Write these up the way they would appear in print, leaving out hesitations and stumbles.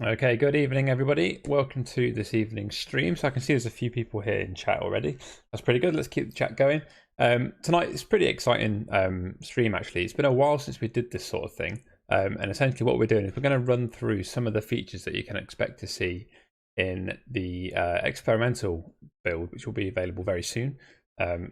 Okay, good evening, everybody. Welcome to this evening's stream. So I can see there's a few people here in chat already. That's pretty good. Let's keep the chat going. Tonight it's pretty exciting stream, actually. It's been a while since we did this sort of thing. And essentially what we're doing is we're going to run through some of the features that you can expect to see in the experimental build, which will be available very soon.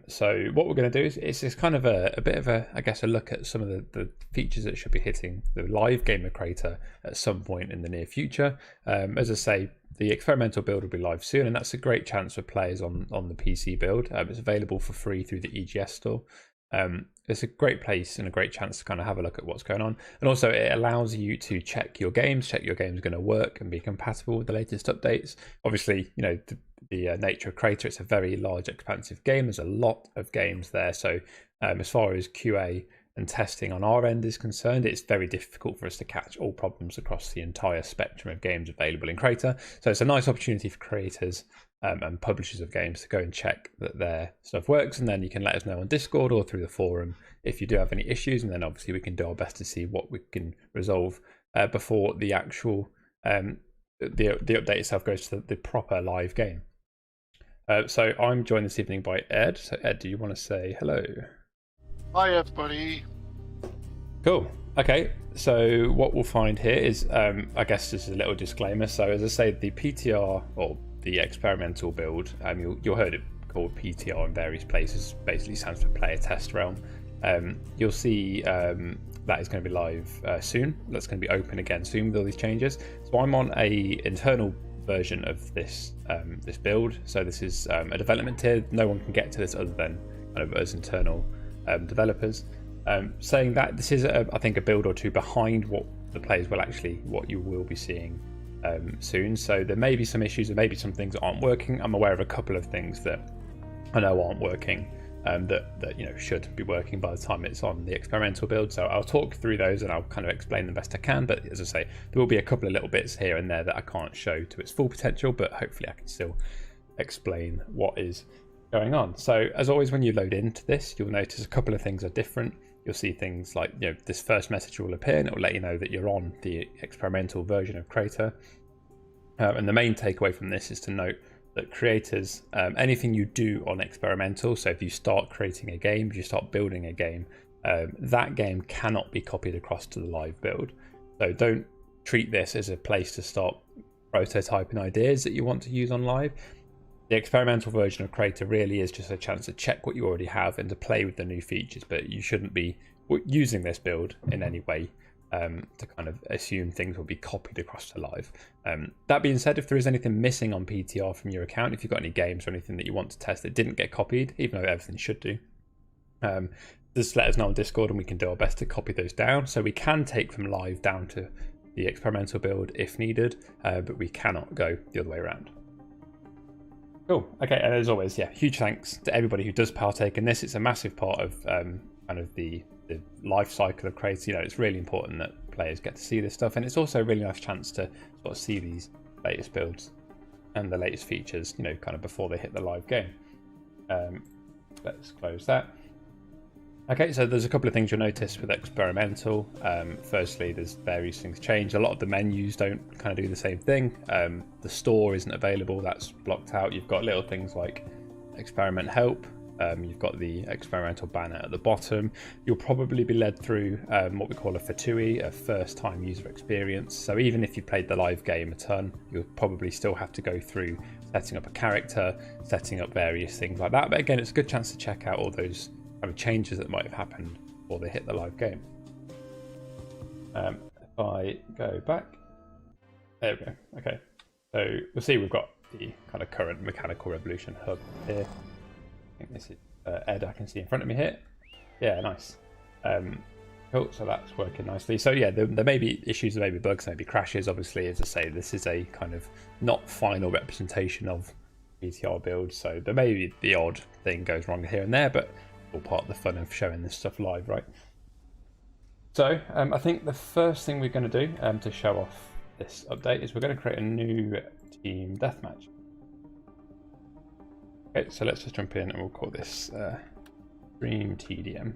So what we're going to do is it's just kind of a bit of I guess, a look at some of the features that should be hitting the live game of Crayta at some point in the near future. As I say, the experimental build will be live soon, and that's a great chance for players on the PC build. It's available for free through the EGS store. It's a great place and a great chance to kind of have a look at what's going on, and also it allows you to check your games are going to work and be compatible with the latest updates. Obviously, you know, the nature of Crayta, it's a very large, expansive game. There's a lot of games there, so as far as QA and testing on our end is concerned, it's very difficult for us to catch all problems across the entire spectrum of games available in Crayta. So it's a nice opportunity for creators and publishers of games to go and check that their stuff works, and then you can let us know on Discord or through the forum if you do have any issues, and then obviously we can do our best to see what we can resolve before the actual the update itself goes to the proper live game. So I'm joined this evening by Ed. So Ed, do you want to say hello? Hi everybody. Cool. Okay, so what we'll find here is, I guess this is a little disclaimer. So as I say, the PTR, or the experimental build, you'll heard it called PTR in various places, basically stands for Player Test Realm. You'll see that is going to be live soon. That's going to be open again soon with all these changes. So I'm on a internal version of this this build. So this is a development tier. No one can get to this other than kind of us internal developers. Saying that, this is I think a build or two behind what the players will actually, what you will be seeing soon. So there may be some issues, there may be some things that aren't working. I'm aware of a couple of things that I know aren't working, that you know should be working by the time it's on the experimental build. So I'll talk through those and I'll kind of explain them best I can. But as I say, there will be a couple of little bits here and there that I can't show to its full potential, but hopefully I can still explain what is going on. So as always, when you load into this, you'll notice a couple of things are different. You'll see things like, you know, this first message will appear and it will let you know that you're on the experimental version of Crayta. And the main takeaway from this is to note that creators, anything you do on experimental, so if you start creating a game, if you start building a game, that game cannot be copied across to the live build. So don't treat this as a place to start prototyping ideas that you want to use on live. The experimental version of Crayta really is just a chance to check what you already have and to play with the new features, but you shouldn't be using this build in any way to kind of assume things will be copied across to live. That being said, if there is anything missing on PTR from your account, if you've got any games or anything that you want to test that didn't get copied, even though everything should do, just let us know on Discord and we can do our best to copy those down. So we can take from live down to the experimental build if needed, but we cannot go the other way around. Cool. Okay, and as always, yeah, huge thanks to everybody who does partake in this. It's a massive part of kind of the life cycle of Crayta. You know, it's really important that players get to see this stuff, and it's also a really nice chance to sort of see these latest builds and the latest features, you know, kind of before they hit the live game. Let's close that. Okay, so there's a couple of things you'll notice with experimental. Firstly, there's various things changed. A lot of the menus don't kind of do the same thing. The store isn't available, that's blocked out. You've got little things like experiment help. You've got the experimental banner at the bottom. You'll probably be led through what we call a FTUI, a first time user experience. So even if you played the live game a ton, you'll probably still have to go through setting up a character, setting up various things like that. But again, it's a good chance to check out all those kind of changes that might have happened before they hit the live game. If I go back, there we go. Okay, so we'll see we've got the kind of current Mechanical Revolution hub here. I think this is Ed I can see in front of me here. Yeah, nice. Cool, so that's working nicely. So yeah, there may be issues, there may be bugs, there may be crashes. Obviously, as I say, this is a kind of not final representation of PTR build, so there may be the odd thing goes wrong here and there, but all part of the fun of showing this stuff live, right? So I think the first thing we're going to do to show off this update is we're going to create a new team deathmatch. Okay, so let's just jump in and we'll call this Stream TDM.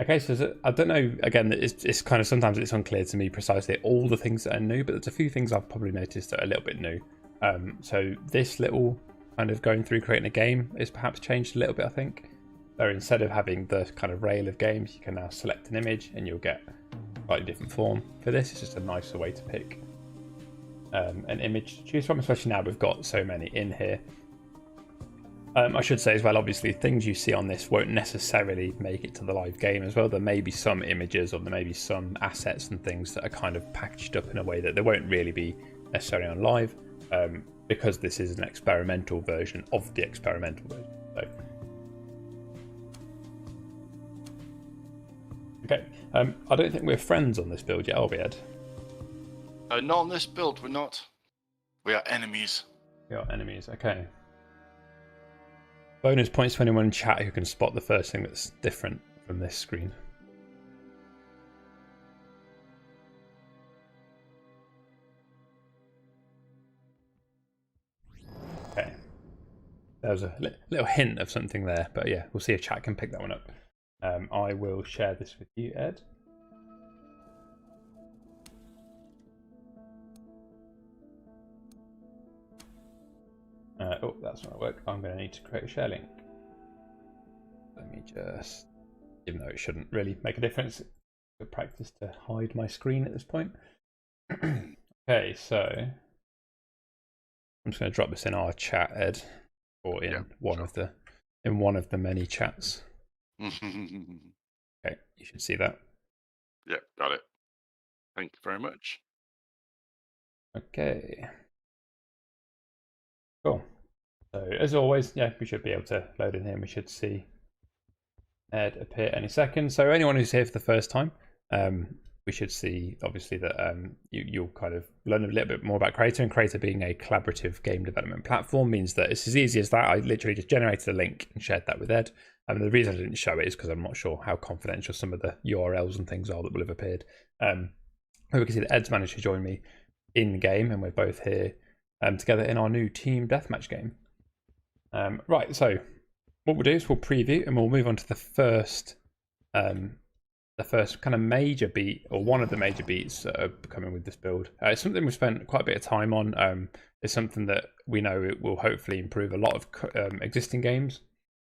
Okay, so I don't know, again, it's kind of, sometimes it's unclear to me precisely all the things that are new, but there's a few things I've probably noticed that are a little bit new. So this little kind of going through creating a game is perhaps changed a little bit, I think. So instead of having the kind of rail of games, you can now select an image and you'll get a slightly different form. For this, it's just a nicer way to pick an image to choose from, especially now we've got so many in here. I should say as well, obviously, things you see on this won't necessarily make it to the live game as well. There may be some images or there may be some assets and things that are kind of packaged up in a way that they won't really be necessarily on live, because this is an experimental version of the experimental version. So, okay, I don't think we're friends on this build yet, are we, Ed? Not on this build, we're not. We are enemies. We are enemies, okay. Bonus points to anyone in chat who can spot the first thing that's different from this screen. Okay. There was a little hint of something there, but yeah, we'll see if chat can pick that one up. I will share this with you, Ed. Oh, that's not work. I'm going to need to create a share link. Let me just, even though it shouldn't really make a difference, good practice to hide my screen at this point. Okay, so I'm just going to drop this in our chat, Ed, or in one of the many chats. Okay, you should see that. Yeah, got it. Thank you very much. Okay. Cool. So as always, yeah, we should be able to load in here and we should see Ed appear any second. So anyone who's here for the first time, we should see obviously that you'll kind of learn a little bit more about Crayta, and Crayta being a collaborative game development platform means that it's as easy as that. I literally just generated a link and shared that with Ed. The reason I didn't show it is because I'm not sure how confidential some of the URLs and things are that will have appeared. We can see that Ed's managed to join me in game, and we're both here together in our new team deathmatch game. Right, so what we'll do is we'll preview and we'll move on to the first kind of major beat, or one of the major beats that are coming with this build. It's something we've spent quite a bit of time on. It's something that we know it will hopefully improve a lot of existing games,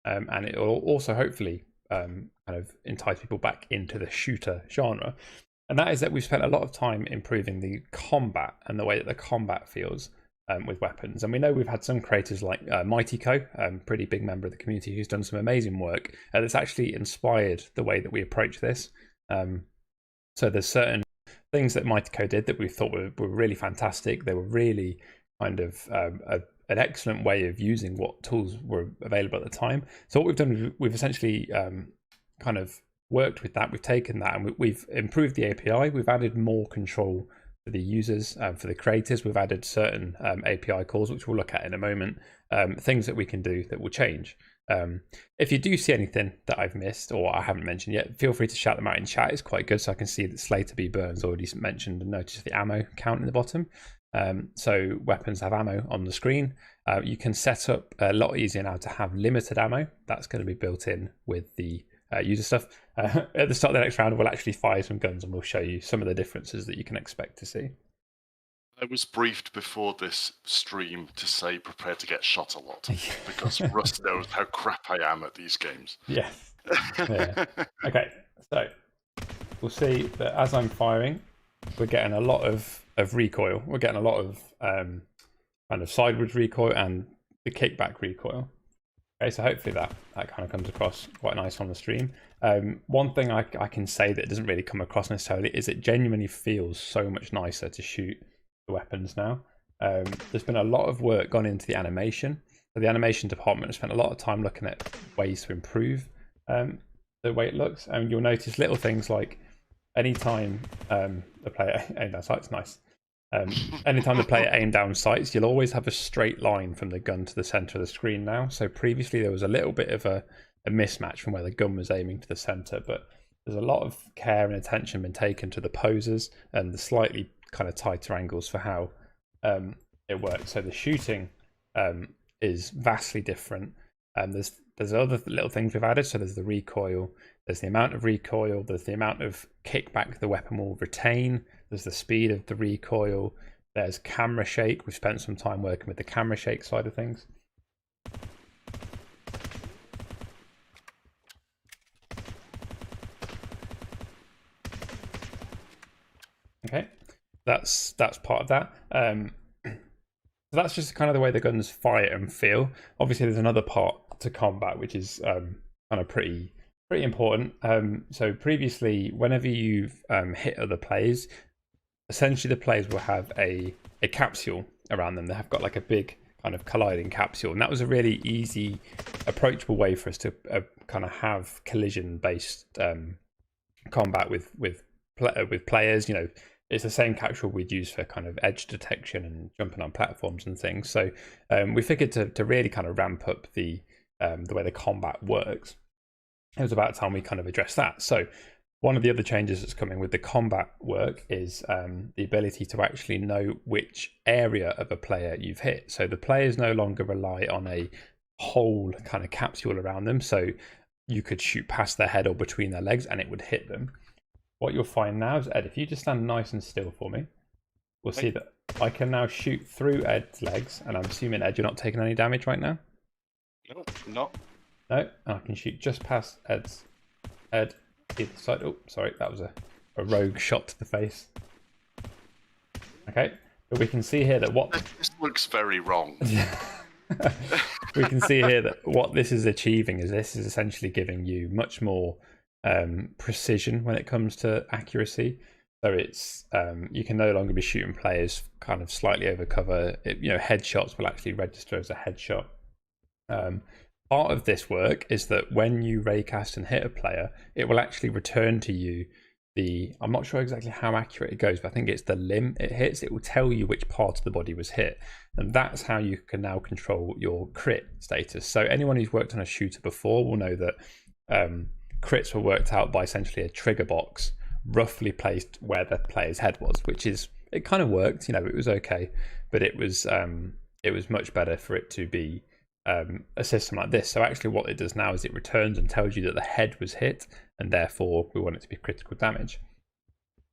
and it will also hopefully kind of entice people back into the shooter genre. And that is that we've spent a lot of time improving the combat and the way that the combat feels with weapons. And we know we've had some creators like MightyCo, pretty big member of the community, who's done some amazing work that's actually inspired the way that we approach this. So there's certain things that MightyCo did that we thought were really fantastic. They were really kind of an excellent way of using what tools were available at the time. So what we've done is we've essentially kind of worked with that. We've taken that and we've improved the API. We've added more control for the users, for the creators. We've added certain API calls, which we'll look at in a moment, things that we can do that will change. If you do see anything that I've missed or I haven't mentioned yet, feel free to shout them out in chat. It's quite good. So I can see that Slater B. Burns already mentioned and noticed the ammo count in the bottom. So weapons have ammo on the screen. You can set up a lot easier now to have limited ammo. That's going to be built in with the user stuff. At the start of the next round, we'll actually fire some guns and we'll show you some of the differences that you can expect to see. I was briefed before this stream to say prepare to get shot a lot, because Russ knows how crap I am at these games. Yeah. Okay, so we'll see that as I'm firing, we're getting a lot of recoil. We're getting a lot of kind of sideways recoil and the kickback recoil. Okay, so hopefully that kind of comes across quite nice on the stream. One thing I can say that doesn't really come across necessarily is it genuinely feels so much nicer to shoot the weapons now. There's been a lot of work gone into the animation. So the animation department has spent a lot of time looking at ways to improve the way it looks. And you'll notice little things like anytime the player aim down sights, nice. Anytime the player aim down sights, you'll always have a straight line from the gun to the center of the screen now. So previously there was a little bit of a mismatch from where the gun was aiming to the center, but there's a lot of care and attention been taken to the poses and the slightly kind of tighter angles for how it works. So the shooting is vastly different. There's other little things we've added. So there's the recoil, There's the amount of recoil, there's the amount of kickback the weapon will retain, there's the speed of the recoil, there's camera shake. We've spent some time working with the camera shake side of things. Okay, that's part of that. So that's just kind of the way the guns fire and feel. Obviously, there's another part to combat, which is kind of pretty important. So previously, whenever you've hit other players, essentially the players will have a capsule around them. They have got like a big kind of colliding capsule, and that was a really easy, approachable way for us to kind of have collision-based combat with players. You know, it's the same capsule we'd use for kind of edge detection and jumping on platforms and things. So we figured to really kind of ramp up the way the combat works, it was about time we kind of address that. So one of the other changes that's coming with the combat work is the ability to actually know which area of a player you've hit. So the players no longer rely on a whole kind of capsule around them. So you could shoot past their head or between their legs and it would hit them. What you'll find now is, Ed, if you just stand nice and still for me, we'll see that I can now shoot through Ed's legs, and I'm assuming, Ed, you're not taking any damage right now? No, not. No, and I can shoot just past Ed either side. Oh, sorry, that was a rogue shot to the face. Okay, but we can see here that what... This looks very wrong. We can see here that what this is achieving is this is essentially giving you much more precision when it comes to accuracy. So it's you can no longer be shooting players kind of slightly over cover. Headshots will actually register as a headshot. Part of this work is that when you raycast and hit a player, it will actually return to you I'm not sure exactly how accurate it goes, but I think it's the limb it hits. It will tell you which part of the body was hit, and that's how you can now control your crit status. So anyone who's worked on a shooter before will know that crits were worked out by essentially a trigger box roughly placed where the player's head was, which is, it kind of worked, it was okay, but it was much better for it to be a system like this. So actually what it does now is it returns and tells you that the head was hit, and therefore we want it to be critical damage.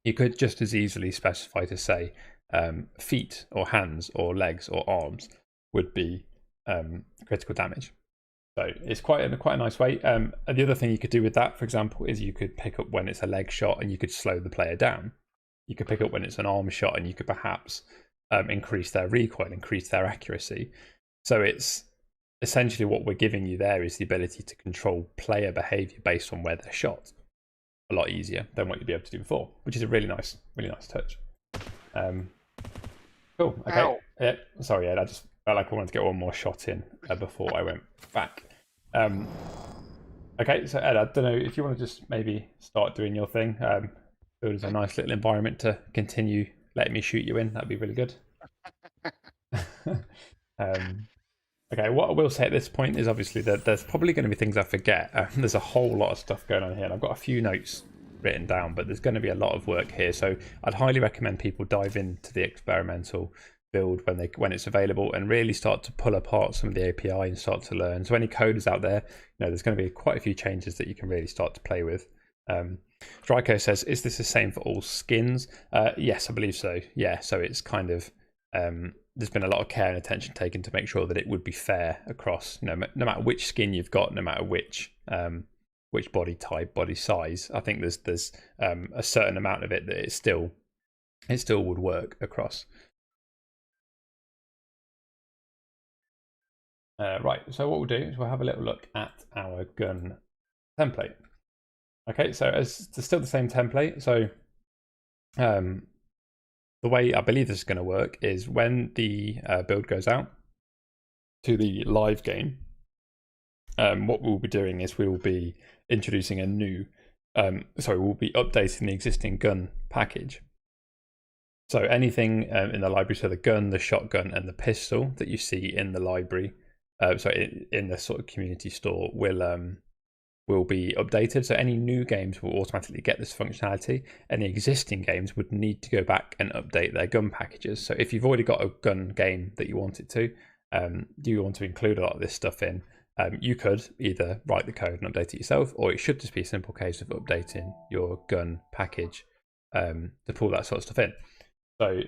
You could just as easily specify to say feet or hands or legs or arms would be critical damage. So it's quite a nice way. The other thing you could do with that, for example, is you could pick up when it's a leg shot and you could slow the player down. You could pick up when it's an arm shot and you could perhaps increase their recoil, increase their accuracy. So it's essentially what we're giving you there is the ability to control player behavior based on where they're shot a lot easier than what you'd be able to do before, which is a really nice touch. Cool. Okay. Yeah, sorry, Ed. I just felt like I wanted to get one more shot in before I went back. Okay, so Ed, I don't know if you want to just maybe start doing your thing. Build us a nice little environment to continue letting me shoot you in. That'd be really good. Okay, what I will say at this point is obviously that there's probably going to be things I forget. There's a whole lot of stuff going on here, and I've got a few notes written down, but there's going to be a lot of work here. So I'd highly recommend people dive into the experimental build when it's available and really start to pull apart some of the API and start to learn. So any coders out there, there's going to be quite a few changes that you can really start to play with. Dryco says, is this the same for all skins? Yes, I believe so. Yeah, so it's kind of there's been a lot of care and attention taken to make sure that it would be fair across, no matter which skin you've got, no matter which body type, body size. I think there's a certain amount of it that it still would work across. Right, so what we'll do is we'll have a little look at our gun template. Okay, so it's still the same template. So the way I believe this is going to work is when the build goes out to the live game, what we'll be doing is we will be introducing a new, we'll be updating the existing gun package. So anything in the library, so the gun, the shotgun, and the pistol that you see in the library, in the sort of community store, will be updated. So any new games will automatically get this functionality. Any existing games would need to go back and update their gun packages. So if you've already got a gun game that you want it to, do you want to include a lot of this stuff in, You could either write the code and update it yourself, or it should just be a simple case of updating your gun package to pull that sort of stuff in. So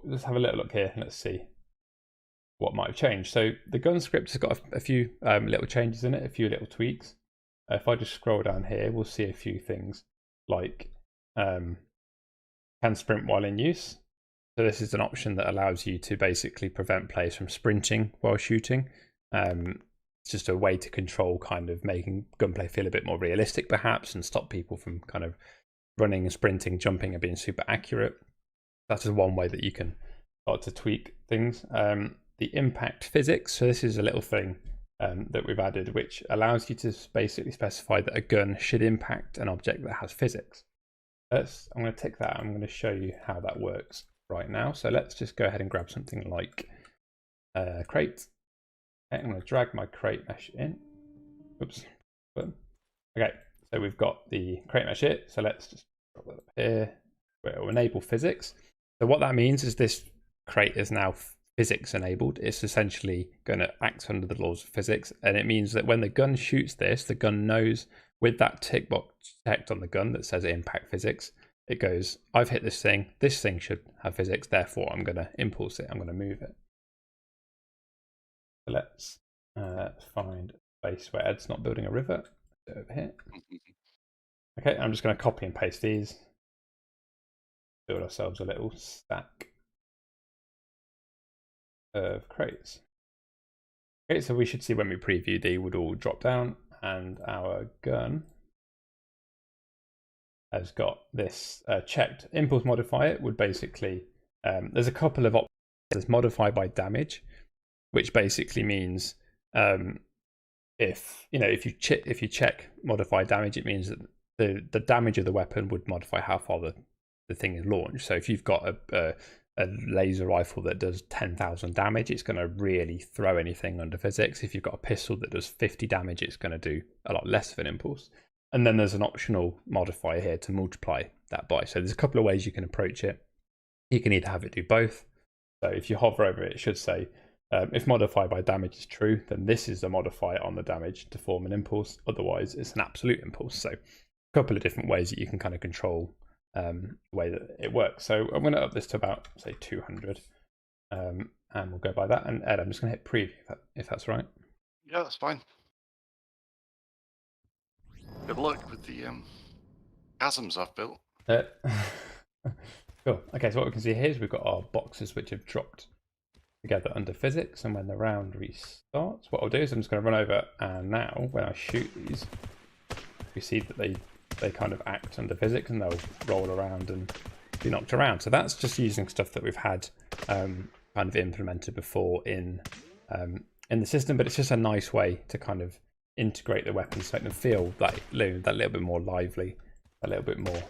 let's have a little look here and let's see what might have changed. So the gun script has got a few little changes in it, a few little tweaks. If I just scroll down here, we'll see a few things like can sprint while in use. So this is an option that allows you to basically prevent players from sprinting while shooting. It's just a way to control kind of making gunplay feel a bit more realistic perhaps, and stop people from kind of running and sprinting, jumping and being super accurate. That's just one way that you can start to tweak things. The impact physics, so this is a little thing that we've added which allows you to basically specify that a gun should impact an object that has physics. I'm going to take that, I'm going to show you how that works right now. So let's just go ahead and grab something like crate. Okay, I'm going to drag my crate mesh in. Oops. Okay, so we've got the crate mesh here. So let's just drop that up here. It will enable physics. So what that means is this crate is now physics enabled. It's essentially going to act under the laws of physics, and it means that when the gun shoots this, the gun knows with that tick box checked on the gun that says impact physics, it goes, I've hit this thing should have physics, therefore I'm going to impulse it, I'm going to move it. So let's find a space where Ed's not building a river. Over here. Okay, I'm just going to copy and paste these, build ourselves a little stack of crates. Okay, so we should see when we preview, they would all drop down, and our gun has got this checked. Impulse modifier would basically, there's a couple of options. There's modify by damage, which basically means if you check modify damage, it means that the damage of the weapon would modify how far the thing is launched. So if you've got a laser rifle that does 10,000 damage, it's going to really throw anything under physics. If you've got a pistol that does 50 damage, it's going to do a lot less of an impulse. And then there's an optional modifier here to multiply that by. So there's a couple of ways you can approach it. You can either have it do both. So if you hover over it, it should say, if modify by damage is true, then this is the modifier on the damage to form an impulse. Otherwise, it's an absolute impulse. So a couple of different ways that you can kind of control the way that it works. So I'm going to up this to about, say, 200, and we'll go by that. And Ed, I'm just going to hit preview if that's right. Yeah, that's fine. Good luck with the chasms I've built. Cool. Okay, so what we can see here is we've got our boxes which have dropped together under physics, and when the round restarts, what I'll do is I'm just going to run over, and now when I shoot these, we see that they kind of act under physics and they'll roll around and be knocked around. So that's just using stuff that we've had kind of implemented before in the system, but it's just a nice way to kind of integrate the weapons to make them feel like that little bit more lively, a little bit more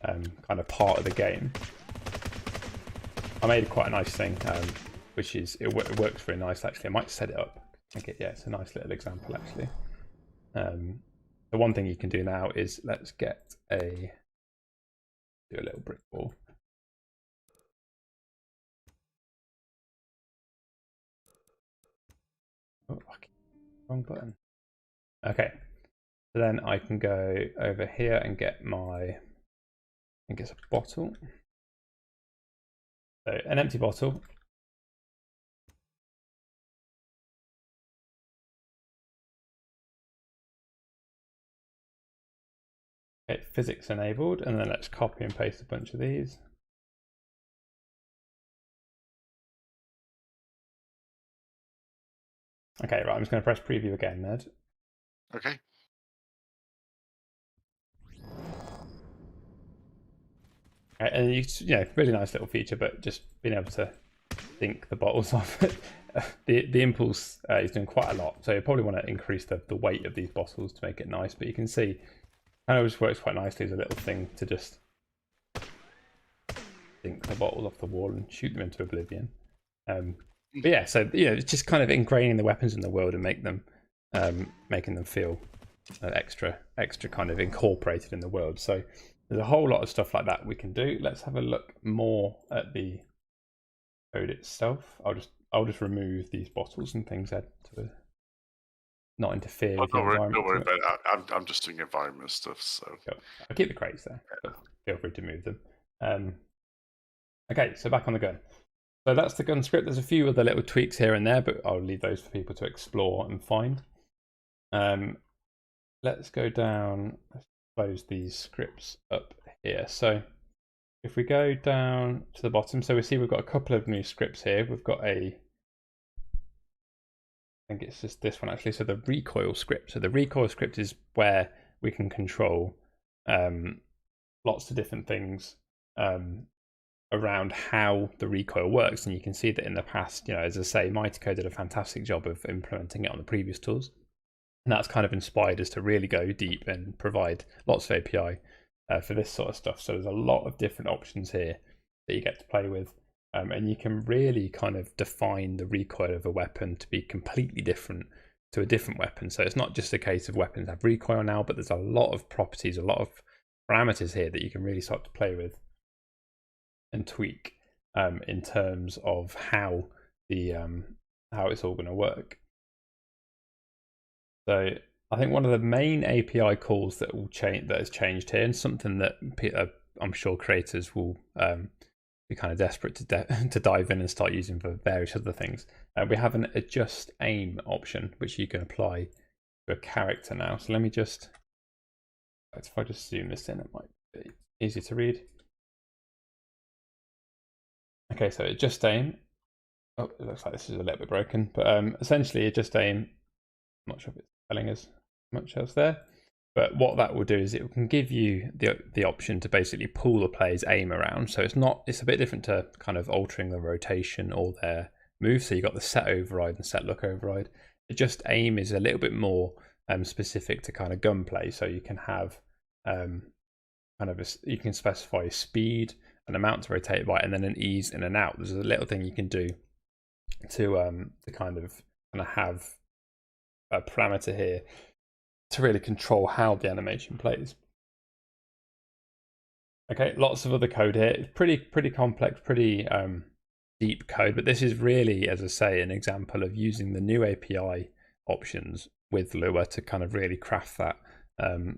kind of part of the game. I made quite a nice thing, which is it works very nice actually. I might set it up. Yeah, it's a nice little example actually. The one thing you can do now is let's do a little brick wall. Oh, wrong button. Okay, so then I can go over here and get a bottle. So an empty bottle. Okay, physics enabled, and then let's copy and paste a bunch of these. Okay, right, I'm just going to press preview again, Ned. Okay. Okay, and really nice little feature, but just being able to think the bottles off it. The impulse is doing quite a lot, so you probably want to increase the weight of these bottles to make it nice, but you can see kind of just works quite nicely as a little thing to just think the bottles off the wall and shoot them into oblivion. But yeah, so it's just kind of ingraining the weapons in the world and making them feel extra kind of incorporated in the world. So there's a whole lot of stuff like that we can do. Let's have a look more at the code itself. I'll just remove these bottles and things. not interfere with your Don't environment. worry about it. I'm just doing environment stuff, so. Cool. I'll keep the crates there, but feel free to move them. Okay, so back on the gun. So that's the gun script. There's a few other little tweaks here and there, but I'll leave those for people to explore and find. Let's go down, let's close these scripts up here. So if we go down to the bottom, so we see we've got a couple of new scripts here. We've got I think it's just this one actually. So the recoil script. So the recoil script is where we can control lots of different things around how the recoil works. And you can see that in the past, as I say, Mitico did a fantastic job of implementing it on the previous tools. And that's kind of inspired us to really go deep and provide lots of API for this sort of stuff. So there's a lot of different options here that you get to play with. And you can really kind of define the recoil of a weapon to be completely different to a different weapon. So it's not just a case of weapons have recoil now, but there's a lot of properties, a lot of parameters here that you can really start to play with and tweak in terms of how it's all going to work. So I think one of the main API calls that has changed here, and something that I'm sure creators will be kind of desperate to dive in and start using for various other things. We have an adjust aim option which you can apply to a character now. So let me just, if I just zoom this in, it might be easier to read. Okay, so adjust aim. Oh, it looks like this is a little bit broken, but essentially adjust aim. I'm not sure if it's telling us much else there, but what that will do is it can give you the option to basically pull the player's aim around. So it's a bit different to kind of altering the rotation or their move. So you've got the set override and set look override. Adjust aim is a little bit more specific to kind of gunplay. So you can have you can specify speed, an amount to rotate by, and then an ease in and out. There's a little thing you can do to kind of have a parameter here to really control how the animation plays. Okay, lots of other code here. It's pretty complex, pretty deep code, but this is really, as I say, an example of using the new API options with Lua to kind of really craft that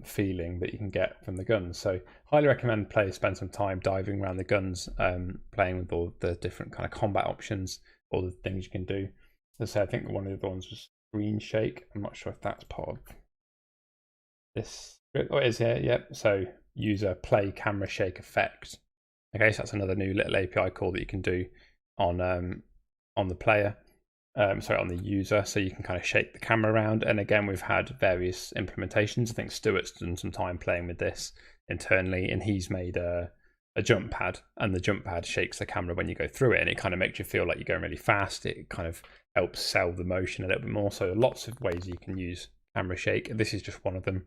feeling that you can get from the guns. So highly recommend players spend some time diving around the guns, playing with all the different kind of combat options, all the things you can do. As I say, I think one of the other ones was screen shake. I'm not sure if that's part of this script. Oh, it is here, yep. So user play camera shake effect. Okay, so that's another new little API call that you can do on the player. On the user, so you can kind of shake the camera around. And again, we've had various implementations. I think Stuart's done some time playing with this internally, and he's made a jump pad, and the jump pad shakes the camera when you go through it, and it kind of makes you feel like you're going really fast. It kind of helps sell the motion a little bit more. So lots of ways you can use camera shake. This is just one of them.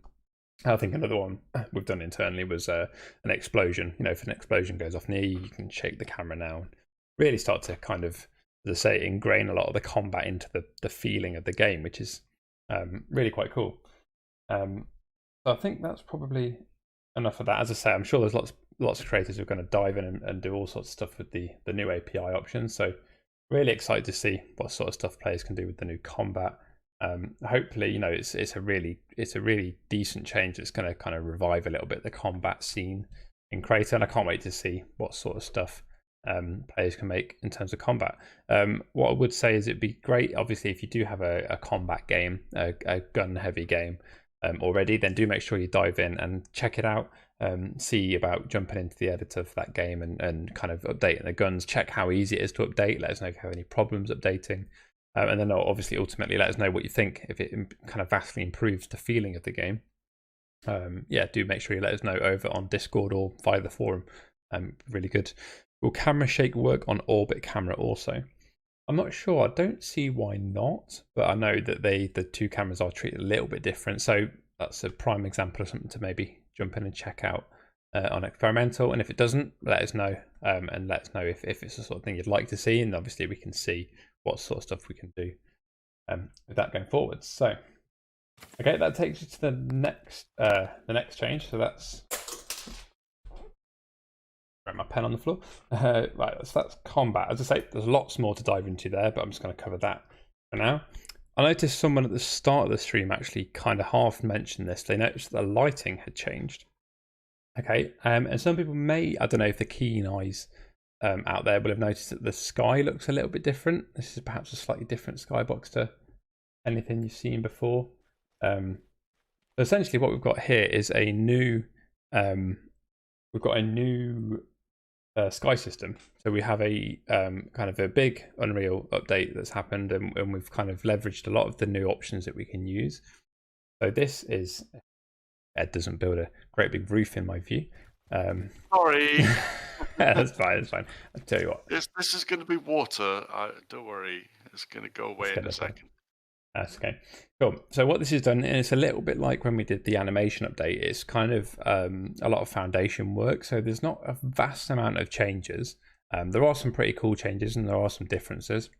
I think another one we've done internally was an explosion. If an explosion goes off near you, you can shake the camera now and really start to kind of, as I say, ingrain a lot of the combat into the feeling of the game, which is really quite cool. So I think that's probably enough of that. As I say, I'm sure there's lots of creators who are going to dive in and do all sorts of stuff with the new API options. So really excited to see what sort of stuff players can do with the new combat. Hopefully, it's a really decent change that's going to kind of revive a little bit the combat scene in Crayta, and I can't wait to see what sort of stuff players can make in terms of combat. What I would say is it'd be great, obviously, if you do have a combat game, a gun heavy game already, then do make sure you dive in and check it out. See about jumping into the editor for that game and kind of updating the guns. Check how easy it is to update. Let us know if you have any problems updating. And then obviously ultimately let us know what you think, if it kind of vastly improves the feeling of the game. Do make sure you let us know over on Discord or via the forum. Really good. Will camera shake work on orbit camera also? I'm not sure. I don't see why not, but I know that the two cameras are treated a little bit different. So that's a prime example of something to maybe jump in and check out on Experimental. And if it doesn't, let us know, and let us know if it's the sort of thing you'd like to see. And obviously we can see what sort of stuff we can do with that going forward. So, okay, that takes you to the next change. So that's my pen on the floor. Right, so that's combat. As I say, there's lots more to dive into there, but I'm just going to cover that for now. I noticed someone at the start of the stream actually kind of half mentioned this. They noticed that the lighting had changed. Okay, and some people may, I don't know if the keen eyes out there will have noticed that the sky looks a little bit different. This is perhaps a slightly different skybox to anything you've seen before. So essentially what we've got here is a new, sky system. So we have a kind of a big Unreal update that's happened, and we've kind of leveraged a lot of the new options that we can use. So this is, Ed doesn't build a great big roof in my view. Sorry. That's fine, that's fine. I'll tell you what. This is going to be water. Don't worry. It's going to go away in a second. That's okay. Cool. So what this has done, and it's a little bit like when we did the animation update, it's kind of a lot of foundation work. So there's not a vast amount of changes. There are some pretty cool changes and there are some differences,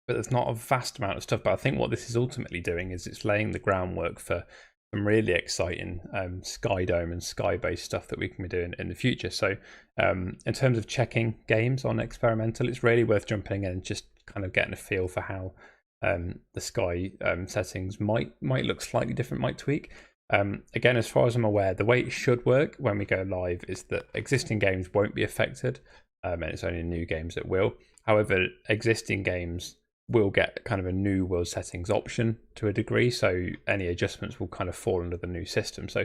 but there's not a vast amount of stuff. But I think what this is ultimately doing is it's laying the groundwork for some really exciting Sky Dome and Sky based stuff that we can be doing in the future. So in terms of checking games on Experimental, it's really worth jumping in and just kind of getting a feel for how the Sky settings might look slightly different, might tweak. Again, as far as I'm aware, the way it should work when we go live is that existing games won't be affected, and it's only new games that will. However, existing games will get kind of a new world settings option to a degree, so any adjustments will kind of fall under the new system. So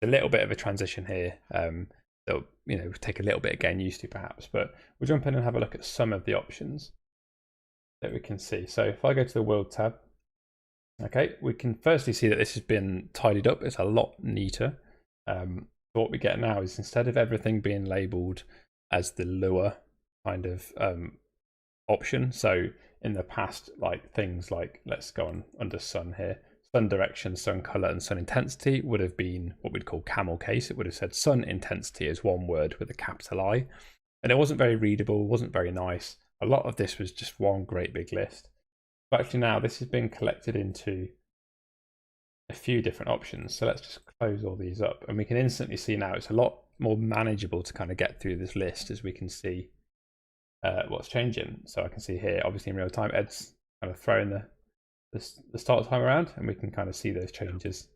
a little bit of a transition here that'll take a little bit of getting used to perhaps, but we'll jump in and have a look at some of the options that we can see. So if I go to the world tab, okay, we can firstly see that this has been tidied up. It's a lot neater. What we get now is, instead of everything being labeled as the Lua kind of option, so in the past, like things like, let's go on under sun here, sun direction, sun color, and sun intensity would have been what we'd call camel case. It would have said sun intensity as one word with a capital I, and it wasn't very readable, wasn't very nice. A lot of this was just one great big list. But actually now this has been collected into a few different options. So let's just close all these up, and we can instantly see now it's a lot more manageable to kind of get through this list as we can see what's changing. So I can see here, obviously in real time, Ed's kind of throwing the start time around, and we can kind of see those changes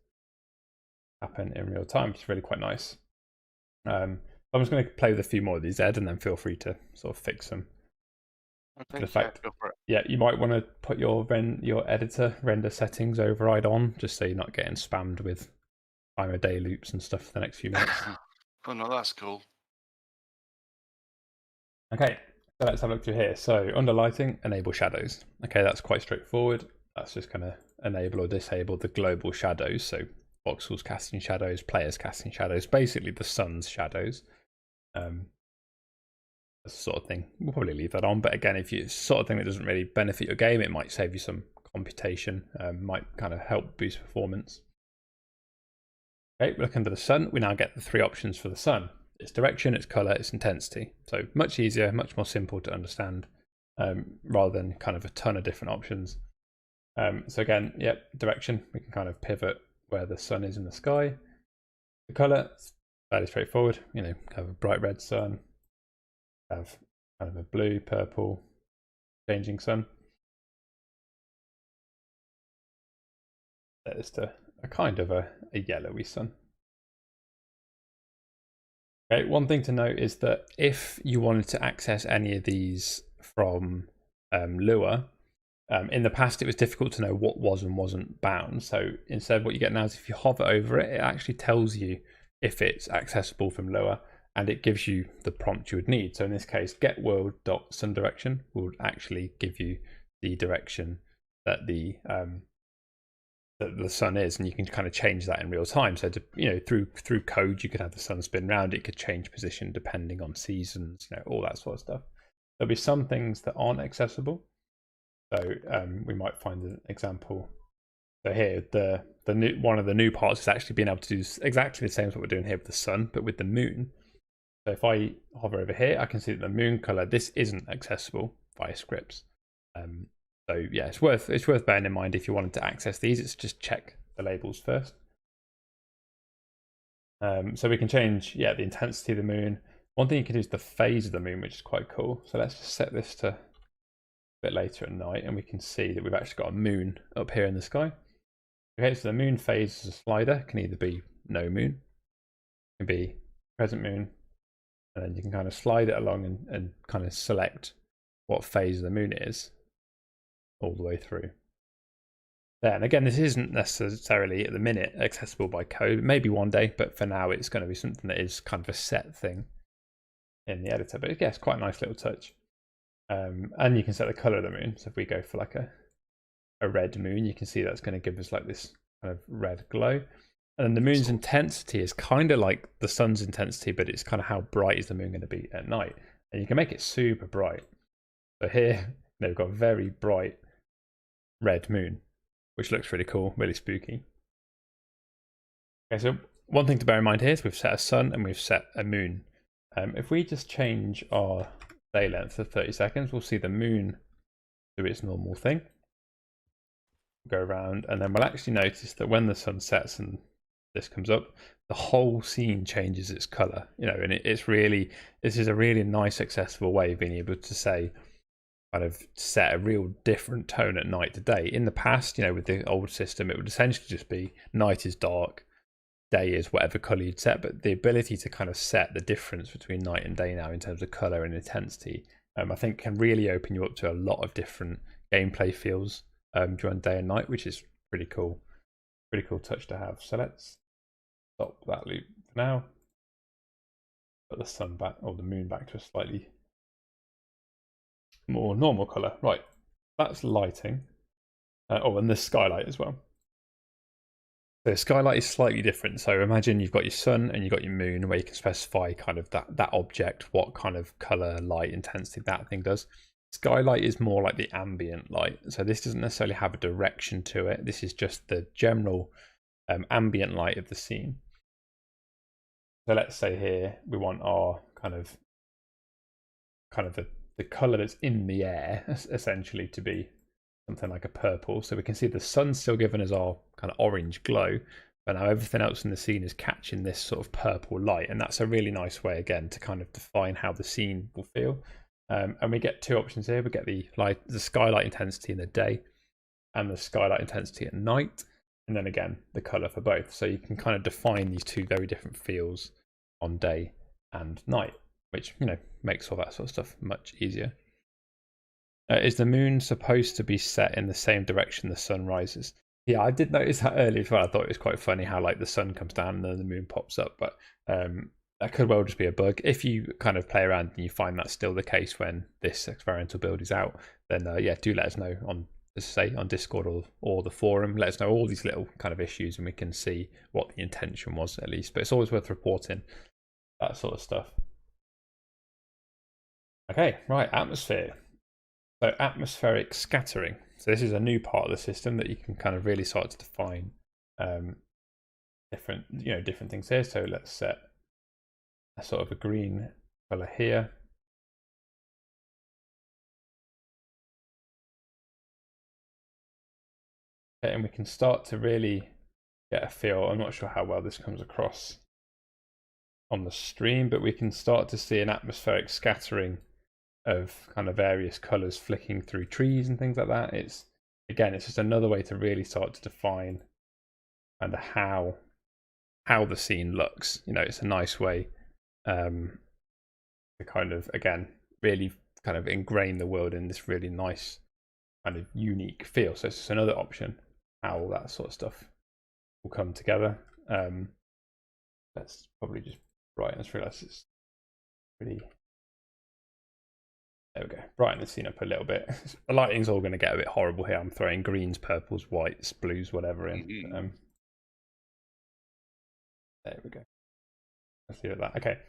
happen in real time, which is really quite nice. I'm just going to play with a few more of these, Ed, and then feel free to sort of fix them. Okay, Go for it. Yeah, you might want to put your editor render settings override on, just so you're not getting spammed with time of day loops and stuff for the next few minutes. Oh no, that's cool. Okay, so let's have a look through here. So under lighting, enable shadows. Okay, that's quite straightforward. That's just going to enable or disable the global shadows. So voxels casting shadows, players casting shadows, basically the sun's shadows. Sort of thing. We'll probably leave that on, but again, if you sort of thing that doesn't really benefit your game, it might save you some computation, might kind of help boost performance. Okay, look under the sun, we now get the three options for the sun. Its direction, its color, its intensity. So much easier, much more simple to understand, rather than kind of a ton of different options. So again, yep, direction, we can kind of pivot where the sun is in the sky. The color, fairly straightforward, kind of a bright red sun, have kind of a blue, purple, changing sun. That is to a kind of a yellowy sun. Okay, one thing to note is that if you wanted to access any of these from Lua, in the past it was difficult to know what was and wasn't bound. So instead what you get now is if you hover over it, it actually tells you if it's accessible from Lua, and it gives you the prompt you would need. So in this case, get world.sunDirection will actually give you the direction that the sun is, and you can kind of change that in real time. So through code, you could have the sun spin round. It could change position depending on seasons, all that sort of stuff. There'll be some things that aren't accessible. So we might find an example. So here, one of the new parts is actually being able to do exactly the same as what we're doing here with the sun, but with the moon. So if I hover over here, I can see that the moon color, this isn't accessible via scripts. So yeah, it's worth bearing in mind if you wanted to access these. It's just check the labels first. So we can change, the intensity of the moon. One thing you can do is the phase of the moon, which is quite cool. So let's just set this to bit later at night, and we can see that we've actually got a moon up here in the sky. Okay, so the moon phase as a slider can either be no moon, can be present moon, and then you can kind of slide it along and kind of select what phase the moon is all the way through. Then again, this isn't necessarily at the minute accessible by code, maybe one day, but for now it's going to be something that is kind of a set thing in the editor. But yeah, it's quite a nice little touch. And you can set the color of the moon. So if we go for like a red moon, you can see that's going to give us like this kind of red glow. And then the moon's intensity is kind of like the sun's intensity, but it's kind of how bright is the moon going to be at night. And you can make it super bright. So here, they've got a very bright red moon, which looks really cool, really spooky. Okay, so one thing to bear in mind here is we've set a sun and we've set a moon. If we just change our day length to 30 seconds, we'll see the moon do its normal thing. Go around, and then we'll actually notice that when the sun sets and this comes up, the whole scene changes its color. You know, and it's really, this is a really nice, accessible way of being able to say, kind of set a real different tone at night to day. In the past, you know, with the old system, it would essentially just be night is dark, day is whatever color you'd set, but the ability to kind of set the difference between night and day now in terms of color and intensity, I think can really open you up to a lot of different gameplay feels during day and night, which is pretty cool touch to have. So let's stop that loop for now, put the sun back, or the moon back to a slightly more normal color. Right, that's lighting. Oh, and the skylight as well. The skylight is slightly different. So imagine you've got your sun and you've got your moon, where you can specify kind of that object, what kind of color, light, intensity that thing does. Skylight is more like the ambient light. So this doesn't necessarily have a direction to it. This is just the general ambient light of the scene. So let's say here we want our kind of the color that's in the air essentially to be something like a purple. So we can see the sun's still giving us our kind of orange glow, but now everything else in the scene is catching this sort of purple light. And that's a really nice way, again, to kind of define how the scene will feel. And we get two options here. We get the skylight intensity in the day and the skylight intensity at night. And then again, the color for both. So you can kind of define these two very different feels on day and night, which, you know, makes all that sort of stuff much easier. Is the moon supposed to be set in the same direction the sun rises? Yeah, I did notice that earlier as well. I thought it was quite funny how like the sun comes down and then the moon pops up, but that could well just be a bug. If you kind of play around and you find that's still the case when this experimental build is out, then yeah, do let us know on, as I say, on Discord or the forum. Let us know all these little kind of issues and we can see what the intention was at least. But it's always worth reporting that sort of stuff. Okay, right, atmosphere. So atmospheric scattering. So this is a new part of the system that you can kind of really start to define different things here. So let's set a sort of a green color here. Okay, and we can start to really get a feel. I'm not sure how well this comes across on the stream, but we can start to see an atmospheric scattering of kind of various colors flicking through trees and things like that. It's just another way to really start to define kind of how the scene looks. You know, it's a nice way to kind of, again, really kind of ingrain the world in this really nice kind of unique feel. So it's just another option how all that sort of stuff will come together. Let's probably just brighten this. Realize it's pretty. There we go. Brighten the scene up a little bit. The lighting's all going to get a bit horrible here. I'm throwing greens, purples, whites, blues, whatever in. There we go. Let's leave it at that. Okay.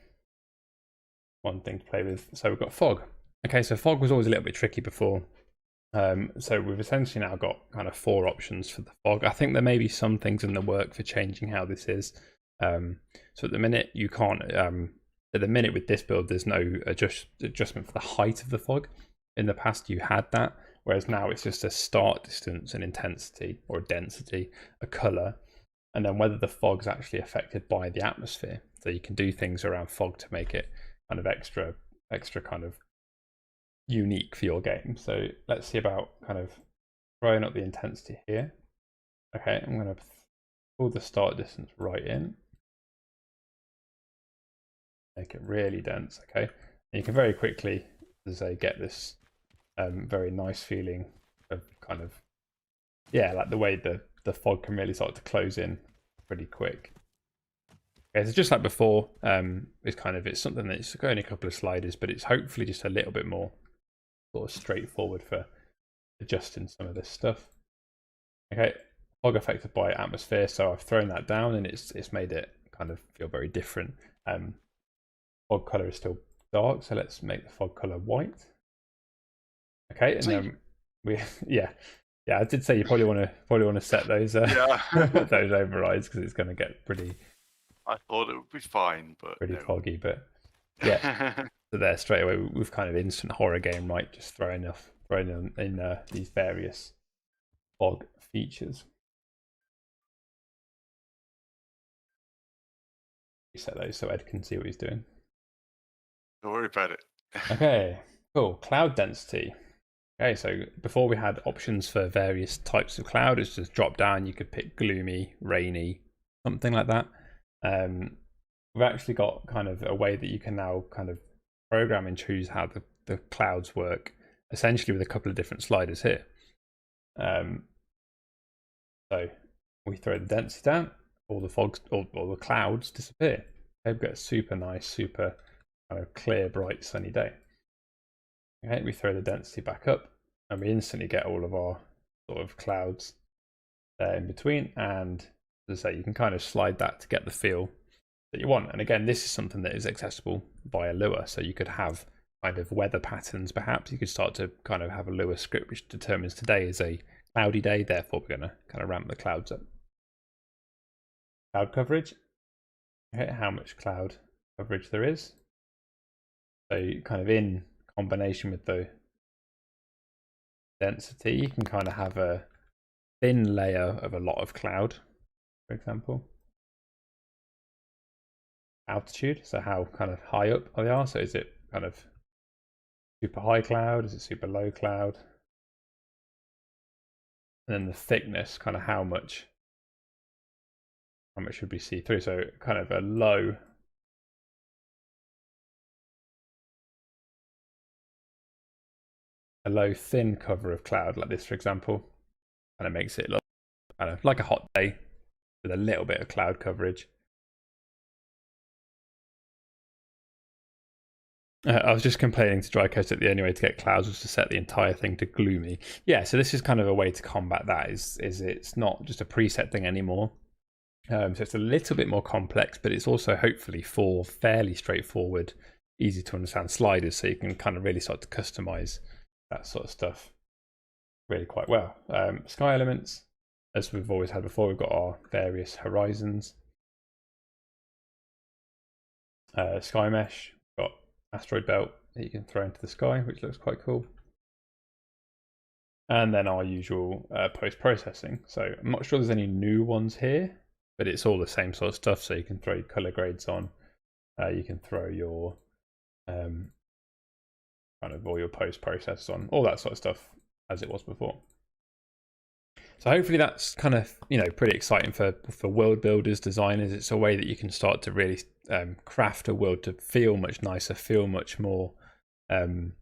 One thing to play with. So we've got fog. Okay, so fog was always a little bit tricky before. So we've essentially now got kind of 4 options for the fog. I think there may be some things in the work for changing how this is. So at the minute you can't. At the minute with this build, there's no adjustment for the height of the fog. In the past, you had that, whereas now it's just a start distance, an intensity or a density, a color, and then whether the fog's actually affected by the atmosphere. So you can do things around fog to make it kind of extra kind of unique for your game. So let's see about kind of throwing up the intensity here. Okay, I'm going to pull the start distance right in. Make it really dense, okay? And you can very quickly, as I say, get this very nice feeling of kind of, yeah, like the way the fog can really start to close in pretty quick. Okay, so just like before, it's something that's only a couple of sliders, but it's hopefully just a little bit more sort of straightforward for adjusting some of this stuff. Okay, fog affected by atmosphere, so I've thrown that down and it's made it kind of feel very different. Fog color is still dark, so let's make the fog color white. Okay, and then we yeah, I did say you probably want to set those those overrides because it's going to get pretty. I thought it would be fine, but pretty foggy, but yeah. So there straight away we've kind of instant horror game, right? Just throwing in these various fog features. Set those so Ed can see what he's doing. Don't worry about it. Okay, cool. Cloud density. Okay, so before we had options for various types of cloud. It's just drop down. You could pick gloomy, rainy, something like that. We've actually got kind of a way that you can now kind of program and choose how the clouds work, essentially with a couple of different sliders here. So we throw the density down, all the fogs, all the clouds disappear. They've got a super nice, super kind of clear, bright, sunny day. Okay, we throw the density back up, and we instantly get all of our sort of clouds there in between. And as I say, you can kind of slide that to get the feel that you want. And again, this is something that is accessible via Lua, so you could have kind of weather patterns. Perhaps you could start to kind of have a Lua script which determines today is a cloudy day, therefore we're going to kind of ramp the clouds up. Cloud coverage. Okay, how much cloud coverage there is. So kind of in combination with the density, you can kind of have a thin layer of a lot of cloud, for example. Altitude, so how kind of high up they are. So is it kind of super high cloud? Is it super low cloud? And then the thickness, kind of how much should we see through? So kind of a low thin cover of cloud like this, for example, kind of makes it look kind of like a hot day with a little bit of cloud coverage. I was just complaining to Drycoat that the only way to get clouds was to set the entire thing to gloomy. Yeah, so this is kind of a way to combat that. Is it's not just a preset thing anymore. So it's a little bit more complex, but it's also hopefully for fairly straightforward, easy to understand sliders, so you can kind of really start to customize that sort of stuff really quite well. Sky elements, as we've always had before, we've got our various horizons. Sky mesh, we've got asteroid belt that you can throw into the sky, which looks quite cool. And then our usual post-processing. So I'm not sure there's any new ones here, but it's all the same sort of stuff. So you can throw color grades on, you can throw your kind of all your post-process on, all that sort of stuff as it was before. So hopefully that's kind of, pretty exciting for world builders, designers. It's a way that you can start to really craft a world to feel much nicer, feel much more kind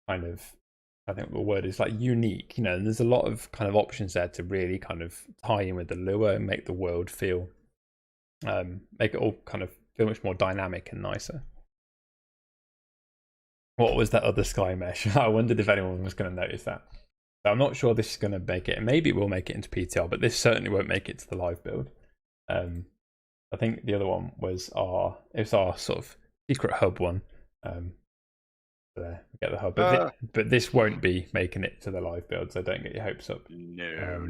of, I think the word is like unique, and there's a lot of kind of options there to really kind of tie in with the Lua and make the world feel, make it all kind of feel much more dynamic and nicer. What was that other sky mesh? I wondered if anyone was going to notice that. So I'm not sure this is going to make it. Maybe it will make it into PTR, but this certainly won't make it to the live build. I think the other one was our sort of secret hub one. There, we get the hub, but this won't be making it to the live build, so don't get your hopes up. No.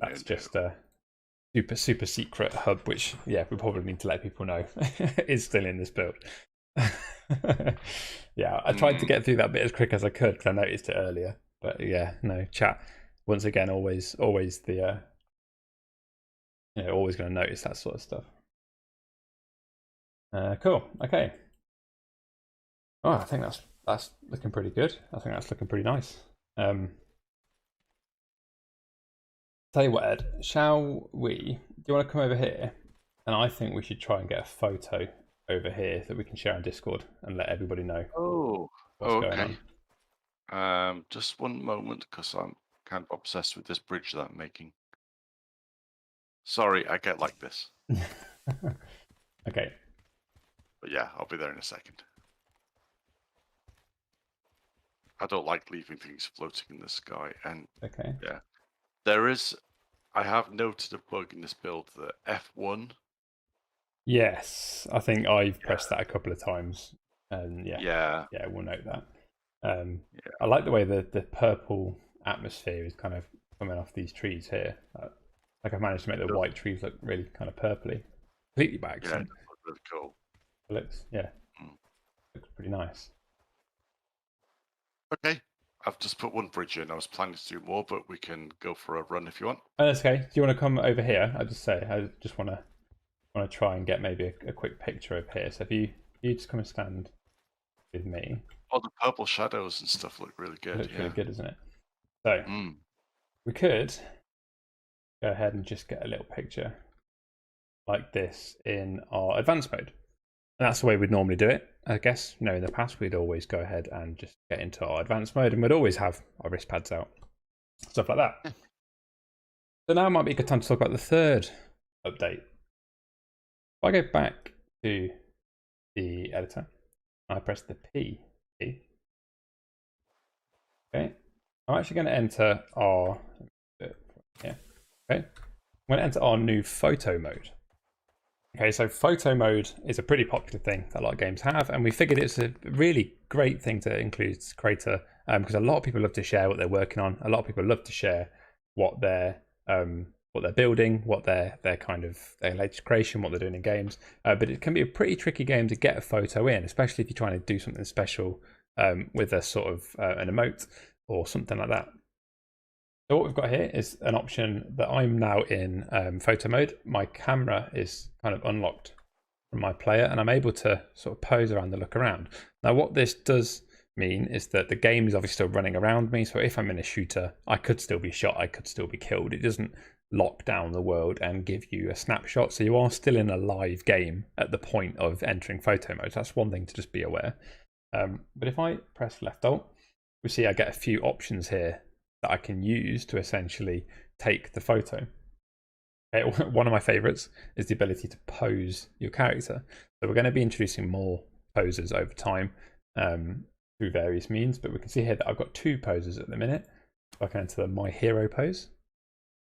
That's just a super secret hub, which we probably need to let people know is still in this build. Yeah, I tried to get through that bit as quick as I could because I noticed it earlier. But yeah, no, chat once again, always the always going to notice that sort of stuff. Cool. Okay. Oh, I think that's that's looking pretty good. I think that's looking pretty nice. Tell you what, Ed, shall we? Do you want to come over here? And I think we should try and get a photo over here that we can share on Discord and let everybody know what's going on. Just one moment, because I'm kind of obsessed with this bridge that I'm making. Sorry, I get like this. Okay. But yeah, I'll be there in a second. I don't like leaving things floating in the sky, and Okay. yeah, I have noted a bug in this build, the F1. Yes, I think I've pressed that a couple of times, and yeah, we'll note that. I like the way the purple atmosphere is kind of coming off these trees here. Like I've managed to make the white trees look really kind of purpley, completely by accident. Yeah, it looks really cool. It looks, looks pretty nice. Okay, I've just put one bridge in. I was planning to do more, but we can go for a run if you want. Oh, that's okay. Do you want to come over here? I just want to try and get maybe a quick picture of here. So if you just come and stand with me. Oh, the purple shadows and stuff look really good. It looks really good, doesn't it? So we could go ahead and just get a little picture like this in our advanced mode. And that's the way we'd normally do it, I guess. In the past, we'd always go ahead and just get into our advanced mode, and we'd always have our wrist pads out, stuff like that. So now might be a good time to talk about the third update. If I go back to the editor, I press the P key. Okay, I'm actually going to enter our Okay, I'm going to enter our new photo mode. Okay, so photo mode is a pretty popular thing that a lot of games have, and we figured it's a really great thing to include Crayta, because a lot of people love to share what they're working on. A lot of people love to share what they're building, what their kind of their latest creation, what they're doing in games. But it can be a pretty tricky game to get a photo in, especially if you're trying to do something special with a sort of an emote or something like that. So what we've got here is an option that I'm now in photo mode. My camera is kind of unlocked from my player, and I'm able to sort of pose around and look around. Now what this does mean is that the game is obviously still running around me, so if I'm in a shooter, I could still be shot, I could still be killed. It doesn't lock down the world and give you a snapshot, so you are still in a live game at the point of entering photo mode. So that's one thing to just be aware. But if I press left alt, we see I get a few options here that I can use to essentially take the photo. Okay, one of my favorites is the ability to pose your character. So we're going to be introducing more poses over time through various means, but we can see here that I've got two poses at the minute. So I can enter the My Hero pose.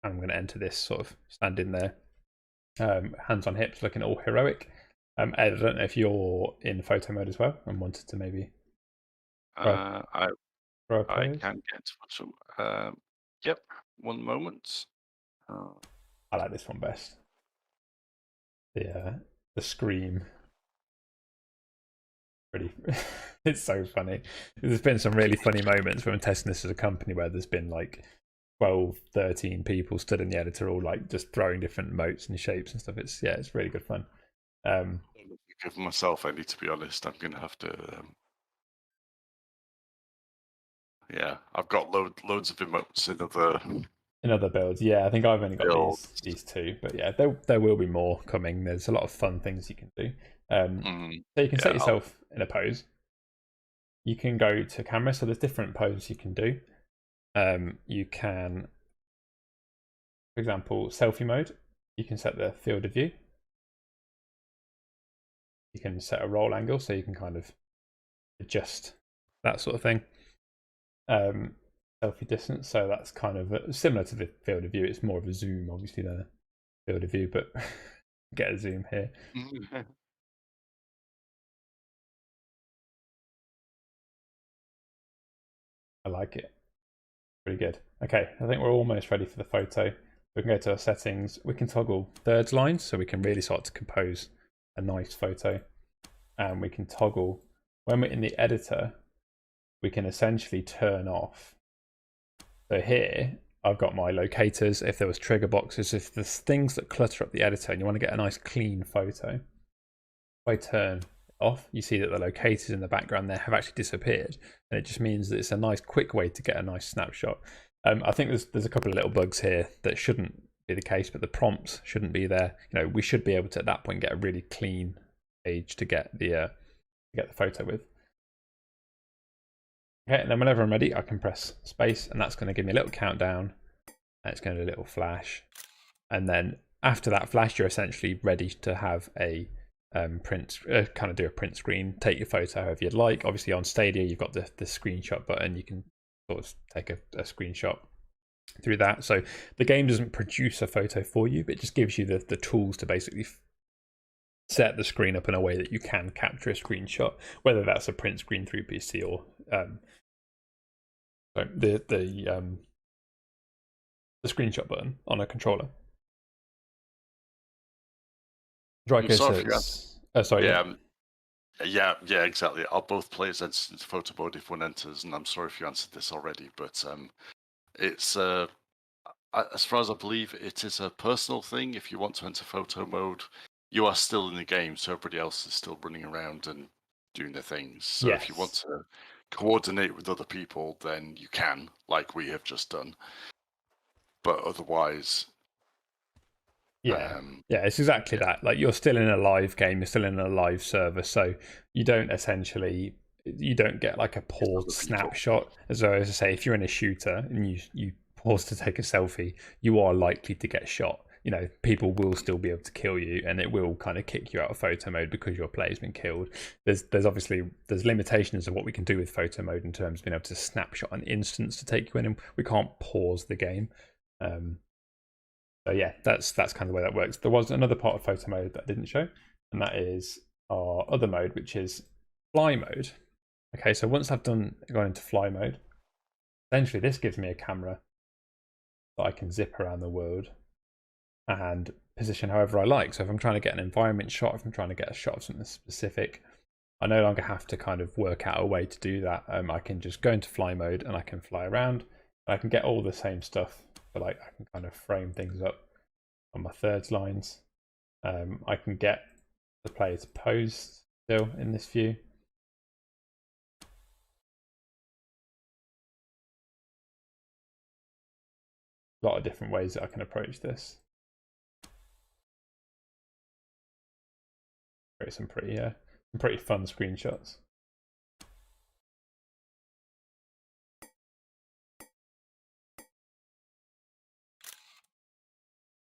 I'm going to enter this sort of standing there, hands on hips, looking all heroic. Ed, I don't know if you're in photo mode as well and wanted to maybe... I can get some. Yep, one moment. I like this one best. The scream. Pretty. It's so funny. There's been some really funny moments when I'm testing this as a company where there's been like 12, 13 people stood in the editor, all like just throwing different motes and shapes and stuff. It's really good fun. Give myself any, to be honest. I'm gonna have to. Yeah, I've got loads of emotes in other builds. Yeah, I think I've only got these two, but yeah, there will be more coming. There's a lot of fun things you can do. So you can set yourself in a pose. You can go to camera, so there's different poses you can do. You can, for example, selfie mode. You can set the field of view. You can set a roll angle, so you can kind of adjust that sort of thing. Selfie distance, so that's kind of similar to the field of view. It's more of a zoom, obviously, than a field of view, but get a zoom here. I like it. Pretty good. Okay, I think we're almost ready for the photo. We can go to our settings. We can toggle thirds lines, so we can really start to compose a nice photo. And we can toggle, when we're in the editor, we can essentially turn off. So here, I've got my locators. If there was trigger boxes, if there's things that clutter up the editor and you want to get a nice clean photo, if I turn off, you see that the locators in the background there have actually disappeared, and it just means that it's a nice quick way to get a nice snapshot. I think there's a couple of little bugs here that shouldn't be the case, but the prompts shouldn't be there. We should be able to at that point get a really clean page to get the photo with. Okay, and then whenever I'm ready, I can press space, and that's going to give me a little countdown, and it's going to do a little flash, and then after that flash, you're essentially ready to have a print, kind of do a print screen, take your photo however you'd like. Obviously on Stadia, you've got the screenshot button. You can sort of take a screenshot through that. So the game doesn't produce a photo for you, but it just gives you the tools to basically set the screen up in a way that you can capture a screenshot, whether that's a print screen through PC or the screenshot button on a controller. Dryco says, sorry. Yeah, exactly. I'll both play as photo mode if one enters, and I'm sorry if you answered this already, but it's as far as I believe, it is a personal thing. If you want to enter photo mode, you are still in the game, so everybody else is still running around and doing their things. So if you want to coordinate with other people, then you can, like we have just done. But otherwise, it's exactly that. Like, you're still in a live game, you're still in a live server, so you don't get like a paused snapshot. As I say, if you're in a shooter and you pause to take a selfie, you are likely to get shot. People will still be able to kill you, and it will kind of kick you out of photo mode because your player's been killed. There's limitations of what we can do with photo mode in terms of being able to snapshot an instance to take you in, and we can't pause the game. So yeah, that's kind of the way that works. There was another part of photo mode that I didn't show, and that is our other mode, which is fly mode. Okay, so once I've gone into fly mode, essentially this gives me a camera that I can zip around the world and position however I like. So if I'm trying to get an environment shot, if I'm trying to get a shot of something specific, I no longer have to kind of work out a way to do that. I can just go into fly mode and I can fly around, and I can get all the same stuff. But like, I can kind of frame things up on my thirds lines. I can get the player to pose still in this view. A lot of different ways that I can approach this. Create some pretty fun screenshots.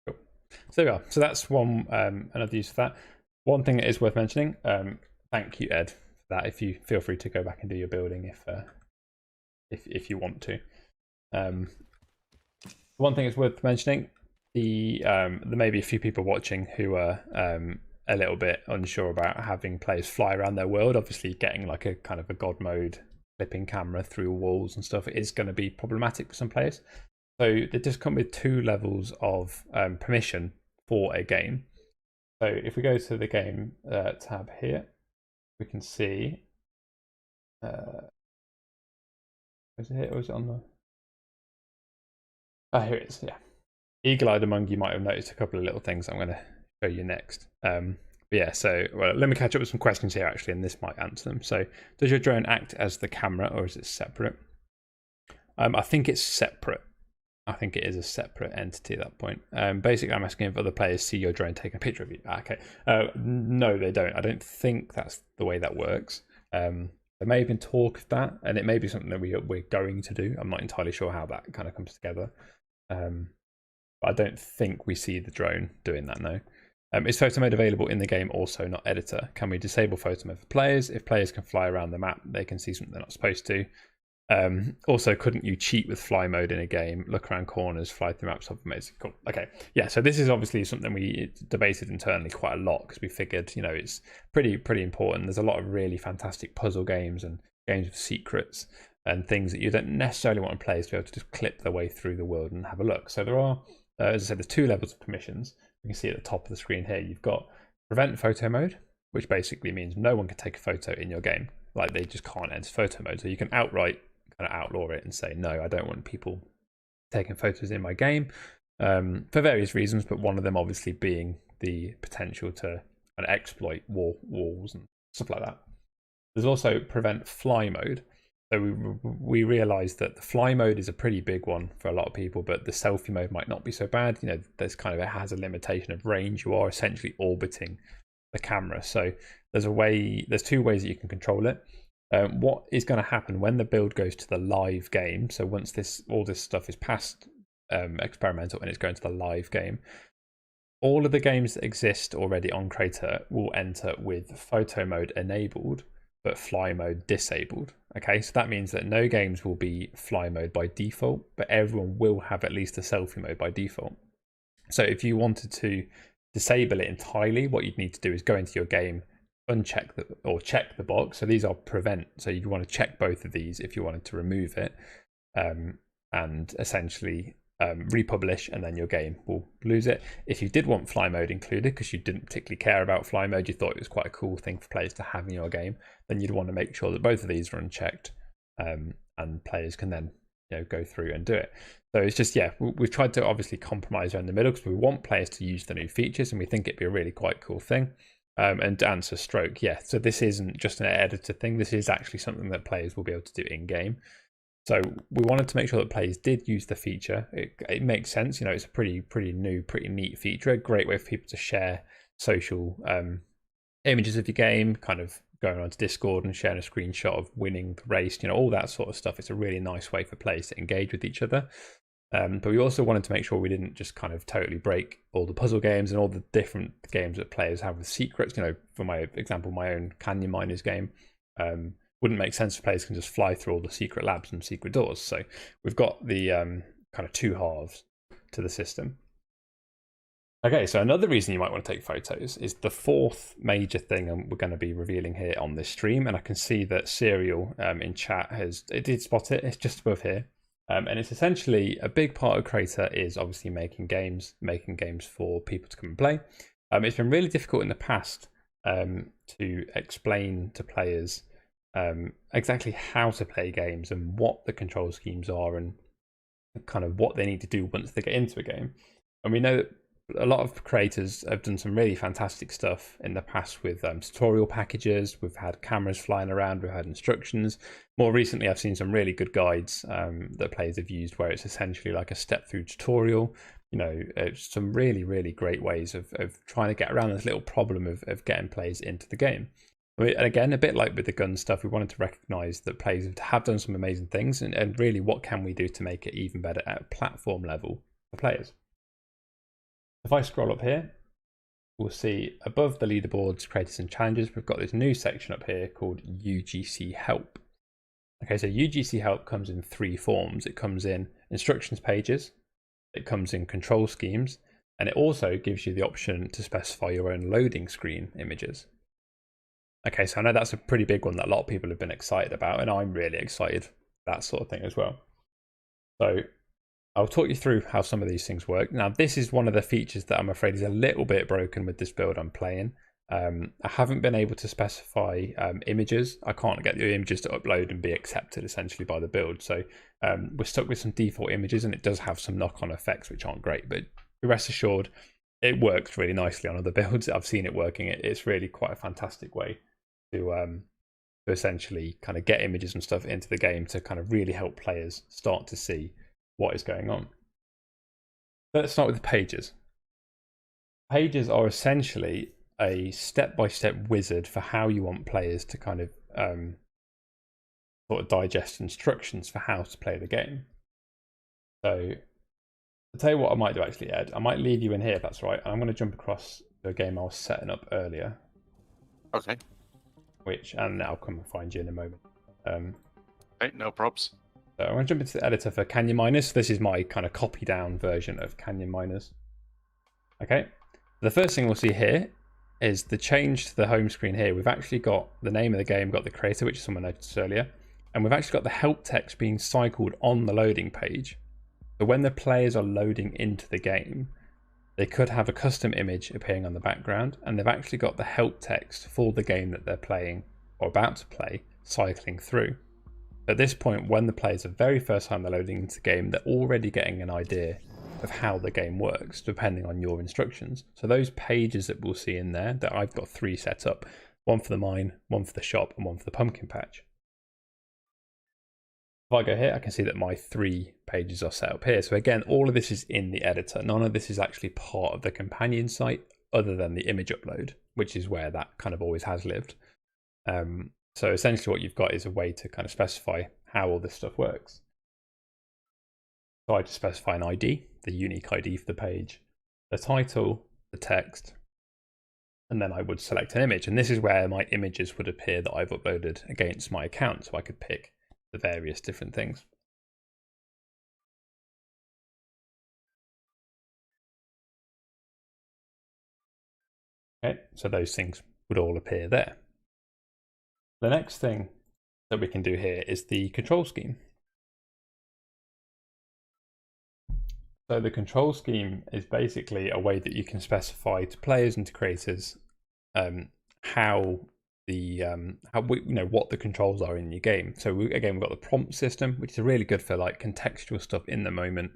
Cool. So there we are. So that's one another use for that. One thing that is worth mentioning. Thank you, Ed, for that. If you feel free to go back and do your building if you want to. One thing is worth mentioning. There may be a few people watching who are a little bit unsure about having players fly around their world. Obviously, getting like a kind of a god mode flipping camera through walls and stuff is going to be problematic for some players. So they just come with 2 levels of permission for a game. So if we go to the game tab here, we can see. Was it here or was it on the? Oh, here it is. Yeah, eagle-eyed among you might have noticed a couple of little things I'm going to show you next. But yeah, so let me catch up with some questions here actually, and this might answer them. So, does your drone act as the camera, or is it separate? I think it's separate. I think it is a separate entity at that point. Basically, I'm asking if other players see your drone taking a picture of you. Okay. No, they don't. I don't think that's the way that works. There may have been talk of that, and it may be something that we're going to do. I'm not entirely sure how that kind of comes together. But I don't think we see the drone doing that, no. Is photo mode available in the game also, not editor? Can we disable photo mode for players? If players can fly around the map, they can see something they're not supposed to. Also, couldn't you cheat with fly mode in a game? Look around corners, fly through maps, amazing. Cool. Okay. Yeah, so this is obviously something we debated internally quite a lot, because we figured, it's pretty important. There's a lot of really fantastic puzzle games and games with secrets and things that you don't necessarily want players to be able to just clip their way through the world and have a look. So there are, as I said, there's 2 levels of permissions. You can see at the top of the screen here, you've got prevent photo mode, which basically means no one can take a photo in your game. Like, they just can't enter photo mode. So you can outright kind of outlaw it and say, no, I don't want people taking photos in my game, for various reasons, but one of them obviously being the potential to kind of exploit walls and stuff like that. There's also prevent fly mode. So we realized that the fly mode is a pretty big one for a lot of people, but the selfie mode might not be so bad. You know, there's kind of, it has a limitation of range. You are essentially orbiting the camera. So there's two ways that you can control it. What is going to happen when the build goes to the live game? So once all this stuff is past experimental and it's going to the live game, all of the games that exist already on Crayta will enter with photo mode enabled, but fly mode disabled. Okay, so that means that no games will be fly mode by default, but everyone will have at least a selfie mode by default. So if you wanted to disable it entirely, what you'd need to do is go into your game, uncheck check the box. So these are prevent. So you'd want to check both of these if you wanted to remove it, and essentially republish, and then your game will lose it. If you did want fly mode included, because you didn't particularly care about fly mode, you thought it was quite a cool thing for players to have in your game, then you'd want to make sure that both of these are unchecked, and players can then go through and do it. So it's just, yeah, we've tried to obviously compromise around the middle because we want players to use the new features and we think it'd be a really quite cool thing. And to answer Stroke, yeah, so this isn't just an editor thing, this is actually something that players will be able to do in game. So we wanted to make sure that players did use the feature. It makes sense, it's a pretty new, pretty neat feature, a great way for people to share social images of your game, kind of going onto Discord and sharing a screenshot of winning the race, all that sort of stuff. It's a really nice way for players to engage with each other. But we also wanted to make sure we didn't just kind of totally break all the puzzle games and all the different games that players have with secrets. For my example, my own Canyon Miners game, wouldn't make sense if players can just fly through all the secret labs and secret doors. So we've got the kind of two halves to the system. Okay, so another reason you might want to take photos is the fourth major thing we're going to be revealing here on this stream. And I can see that Serial in chat it did spot it. It's just above here. And it's essentially a big part of Crayta is obviously making games for people to come and play. It's been really difficult in the past to explain to players exactly how to play games and what the control schemes are and kind of what they need to do once they get into a game. And we know that a lot of creators have done some really fantastic stuff in the past with tutorial packages. We've had cameras flying around, we've had instructions. More recently, I've seen some really good guides that players have used where it's essentially like a step through tutorial. It's some really, really great ways of trying to get around this little problem of getting players into the game. And again, a bit like with the gun stuff, we wanted to recognize that players have done some amazing things and really what can we do to make it even better at a platform level for players. If I scroll up here, we'll see above the leaderboards, creators and challenges, we've got this new section up here called Ugc Help. Okay, so Ugc Help comes in three forms. It comes in instructions pages, it comes in control schemes, and it also gives you the option to specify your own loading screen images. Okay, so I know that's a pretty big one that a lot of people have been excited about, and I'm really excited for that sort of thing as well. So I'll talk you through how some of these things work. Now, this is one of the features that I'm afraid is a little bit broken with this build I'm playing. I haven't been able to specify images. I can't get the images to upload and be accepted essentially by the build. So we're stuck with some default images, and it does have some knock-on effects which aren't great, but rest assured, it works really nicely on other builds. I've seen it working. It's really quite a fantastic way to essentially kind of get images and stuff into the game to kind of really help players start to see what is going on. Let's start with the pages. Pages are essentially a step-by-step wizard for how you want players to kind of sort of digest instructions for how to play the game. So I'll tell you what I might do actually, Ed. I might leave you in here if that's right. I'm going to jump across to a game I was setting up earlier. Okay. And I'll come and find you in a moment. Okay, no probs. So I'm going to jump into the editor for Canyon Miners. This is my kind of copy down version of Canyon Miners. Okay, the first thing we'll see here is the change to the home screen here. We've actually got the name of the game, got the creator, which someone noticed earlier, and we've actually got the help text being cycled on the loading page. So when the players are loading into the game, they could have a custom image appearing on the background, and they've actually got the help text for the game that they're playing or about to play cycling through. At this point, when the players are very first time they're loading into the game, they're already getting an idea of how the game works, depending on your instructions. So those pages that we'll see in there, that I've got 3 set up, one for the mine, one for the shop, and one for the pumpkin patch. If I go here, I can see that my 3 pages are set up here. So again, all of this is in the editor. None of this is actually part of the companion site other than the image upload, which is where that kind of always has lived. So essentially what you've got is a way to kind of specify how all this stuff works. So I just specify an ID, the unique ID for the page, the title, the text, and then I would select an image. And this is where my images would appear that I've uploaded against my account. So I could pick the various different things. Okay, so those things would all appear there. The next thing that we can do here is the control scheme. So the control scheme is basically a way that you can specify to players and to creators how what the controls are in your game. So again, we've got the prompt system, which is really good for like contextual stuff in the moment,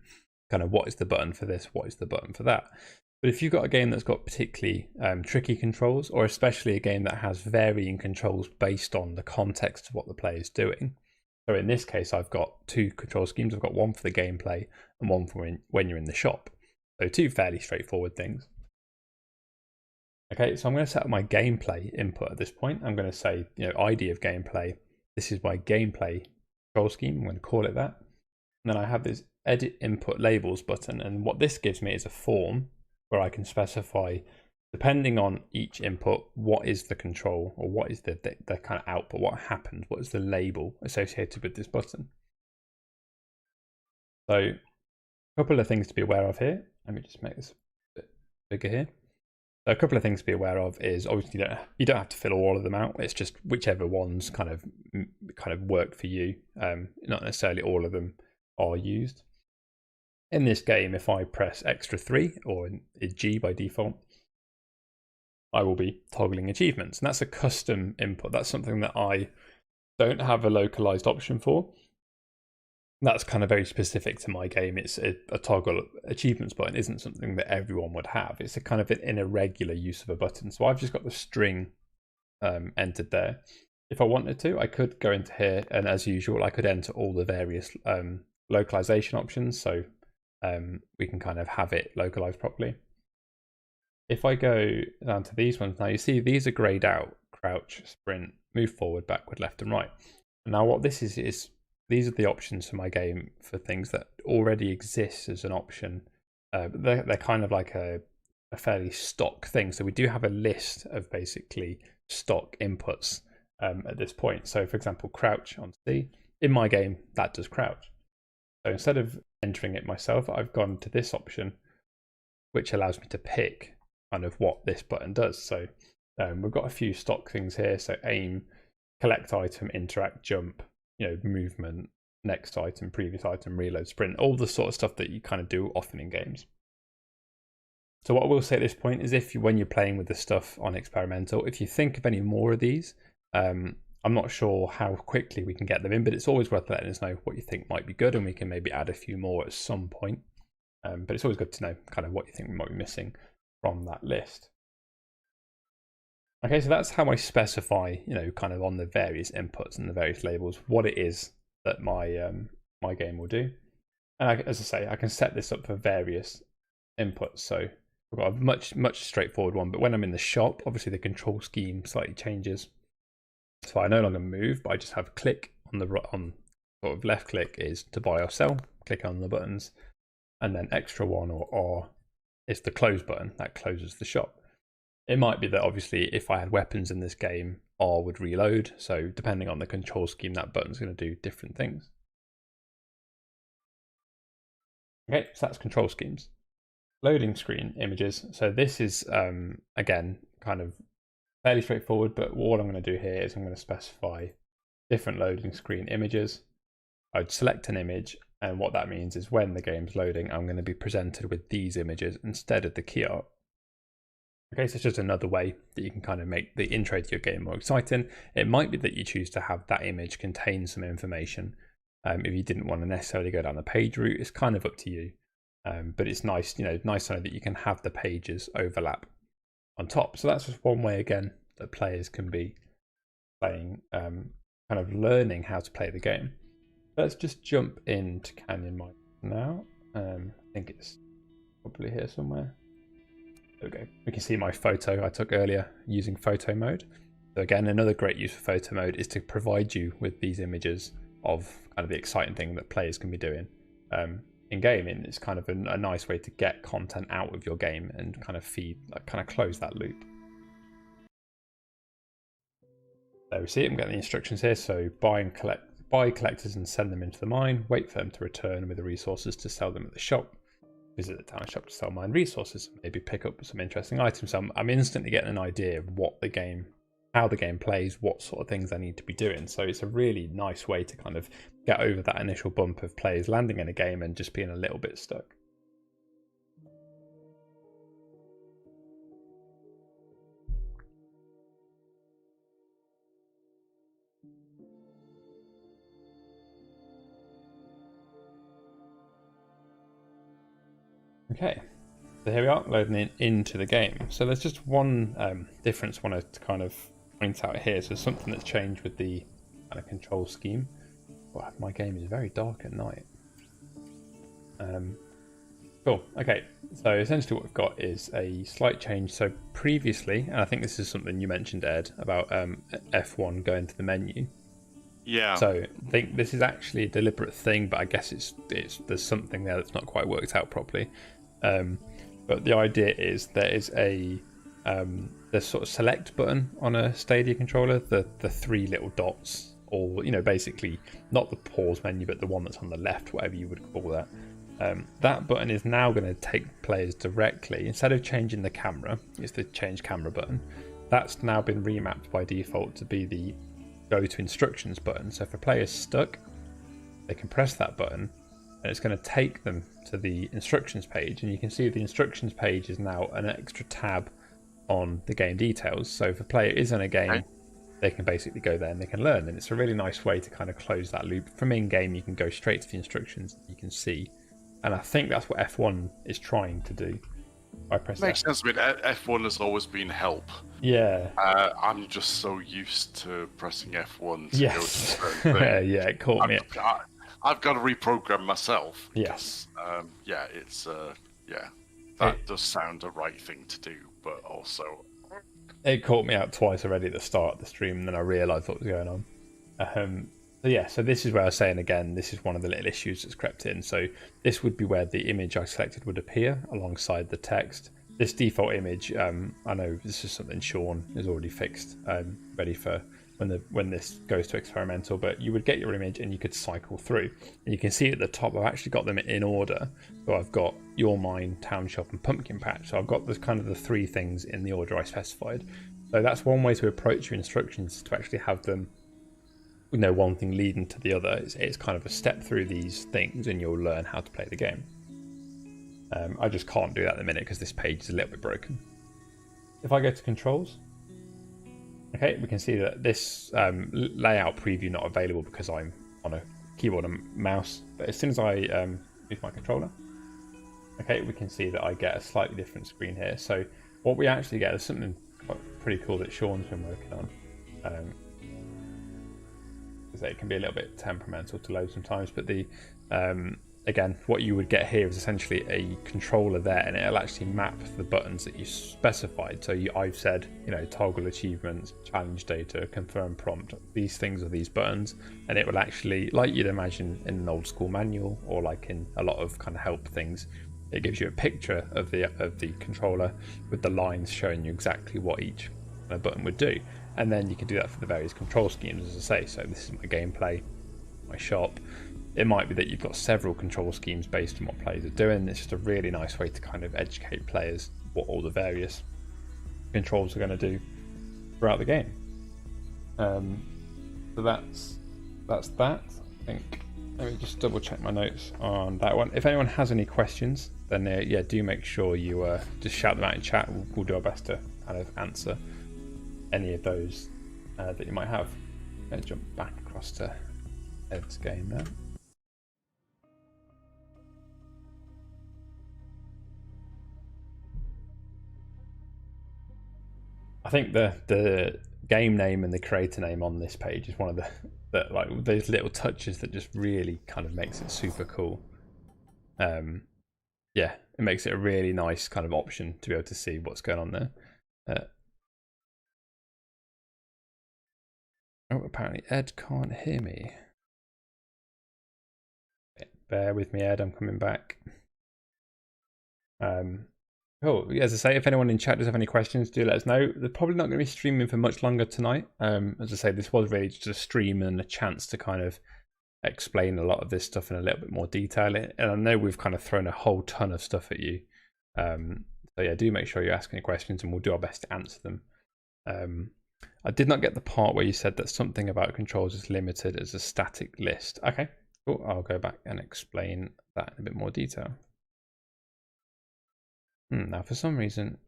kind of what is the button for this, what is the button for that. But if you've got a game that's got particularly tricky controls, or especially a game that has varying controls based on the context of what the player is doing. So in this case, I've got 2 control schemes. I've got one for the gameplay and one for when you're in the shop. So 2 fairly straightforward things. Okay, so I'm going to set up my gameplay input at this point. I'm going to say, ID of gameplay. This is my gameplay control scheme. I'm going to call it that. And then I have this edit input labels button. And what this gives me is a form where I can specify, depending on each input, what is the control, or what is the kind of output, what happened, what is the label associated with this button. So a couple of things to be aware of here. Let me just make this a bit bigger here. So a couple of things to be aware of is obviously you don't have to fill all of them out. It's just whichever ones kind of work for you. Not necessarily all of them are used. In this game, if I press extra 3 or G by default, I will be toggling achievements, and that's a custom input. That's something that I don't have a localized option for. That's kind of very specific to my game. It's a toggle achievements button isn't something that everyone would have. It's a kind of an irregular use of a button. So I've just got the string entered there. If I wanted to, I could go into here, and as usual, I could enter all the various localization options. So we can kind of have it localized properly. If I go down to these ones, now you see these are grayed out: crouch, sprint, move forward, backward, left and right. And now what this is these are the options for my game for things that already exist as an option. They're kind of like a fairly stock thing. So we do have a list of basically stock inputs at this point. So for example, crouch on C. In my game, that does crouch. So instead of entering it myself, I've gone to this option, which allows me to pick kind of what this button does. So we've got a few stock things here. So aim, collect item, interact, jump, movement, next item, previous item, reload, sprint, all the sort of stuff that you kind of do often in games. So what I will say at this point is when you're playing with the stuff on Experimental, if you think of any more of these, I'm not sure how quickly we can get them in, but it's always worth letting us know what you think might be good, and we can maybe add a few more at some point. But it's always good to know kind of what you think we might be missing from that list. Okay, so that's how I specify, kind of on the various inputs and the various labels, what it is that my my game will do. And as I say, I can set this up for various inputs. So I've got a much straightforward one, but when I'm in the shop, obviously the control scheme slightly changes. So I no longer move, but I just have click on the sort of left click is to buy or sell, click on the buttons, and then extra 1 or R is the close button that closes the shop. It might be that obviously if I had weapons in this game, R would reload. So depending on the control scheme, that button's going to do different things. Okay, so that's control schemes. Loading screen images. So this is, again, kind of fairly straightforward, but what I'm going to do here is I'm going to specify different loading screen images. I'd select an image, and what that means is when the game's loading, I'm going to be presented with these images instead of the key art. Okay, so it's just another way that you can kind of make the intro to your game more exciting. It might be that you choose to have that image contain some information. If you didn't want to necessarily go down the page route, it's kind of up to you. But it's nice, nice to know that you can have the pages overlap on top. So that's just one way again that players can be playing, kind of learning how to play the game. Let's just jump into Canyon Mine now. I think it's probably here somewhere. There we go. We can see my photo I took earlier using photo mode. So again, another great use for photo mode is to provide you with these images of kind of the exciting thing that players can be doing in game. And it's kind of a nice way to get content out of your game and kind of feed, like kind of close that loop. There we see it. I'm getting the instructions here. So buy collectors and send them into the mine. Wait for them to return with the resources to sell them at the shop. Visit the town shop to sell mine resources. Maybe pick up some interesting items. So I'm instantly getting an idea of what the game, how the game plays, what sort of things I need to be doing. So it's a really nice way to kind of get over that initial bump of players landing in a game and just being a little bit stuck. Okay, so here we are loading into the game. So there's just one difference I wanted to kind of point out here. So something that's changed with the kind of control scheme. Wow, my game is very dark at night. Cool. Okay, so essentially what we've got is a slight change. So previously, and I think this is something you mentioned, Ed, about F1 going to the menu. Yeah. So I think this is actually a deliberate thing, but I guess it's there's something there that's not quite worked out properly. But the idea is there is a there's sort of select button on a Stadia controller, the three little dots, or basically not the pause menu, but the one that's on the left, whatever you would call that. That button is now going to take players directly, instead of changing the camera, it's the change camera button. That's now been remapped by default to be the go to instructions button. So if a player is stuck, they can press that button and it's going to take them to the instructions page, and you can see the instructions page is now an extra tab on the game details. So if a player is in a game, they can basically go there and they can learn, and it's a really nice way to kind of close that loop. From in game, you can go straight to the instructions, you can see, and I think that's what F1 is trying to do by pressing. Makes sense. I mean, F1 has always been help. Yeah. I'm just so used to pressing F1 to yes. go to certain things. Yeah, it caught me. I've got to reprogram myself. Yes. That does sound the right thing to do, but also it caught me out twice already at the start of the stream, and then I realised what was going on. So this is where I was saying again, this is one of the little issues that's crept in. So this would be where the image I selected would appear alongside the text. This default image, I know this is something Sean has already fixed, ready for when this goes to experimental, but you would get your image and you could cycle through. And you can see at the top, I've actually got them in order. So I've got Your Mine, Town Shop, and Pumpkin Patch. So I've got this kind of the three things in the order I specified. So that's one way to approach your instructions, to actually have them, one thing leading to the other. It's kind of a step through these things and you'll learn how to play the game. I just can't do that at the minute because this page is a little bit broken. If I go to controls, okay, we can see that this layout preview not available because I'm on a keyboard and mouse. But as soon as I move my controller, okay, we can see that I get a slightly different screen here. So what we actually get is something pretty cool that Sean's been working on. It can be a little bit temperamental to load sometimes, but the again, what you would get here is essentially a controller there, and it'll actually map the buttons that you specified. So I've said, toggle achievements, challenge data, confirm prompt. These things are these buttons, and it will actually, like you'd imagine in an old school manual or like in a lot of kind of help things, it gives you a picture of the controller with the lines showing you exactly what each button would do. And then you can do that for the various control schemes, as I say. So this is my gameplay, my shop. It might be that you've got several control schemes based on what players are doing. It's just a really nice way to kind of educate players what all the various controls are going to do throughout the game. So that's that. I think. Let me just double check my notes on that one. If anyone has any questions, then do make sure you just shout them out in chat. We'll do our best to kind of answer any of those that you might have. I'm going to jump back across to Ed's game now. I think the game name and the creator name on this page is one of the like those little touches that just really kind of makes it super cool. Yeah, it makes it a really nice kind of option to be able to see what's going on there. Oh, apparently Ed can't hear me. Bear with me, Ed, I'm coming back. Cool. As I say, if anyone in chat does have any questions, do let us know. They're probably not going to be streaming for much longer tonight. As I say, this was really just a stream and a chance to kind of explain a lot of this stuff in a little bit more detail. And I know we've kind of thrown a whole ton of stuff at you. So yeah, do make sure you ask any questions and we'll do our best to answer them. I did not get the part where you said that something about controls is limited as a static list. Okay, cool. I'll go back and explain that in a bit more detail. Now, for some reason,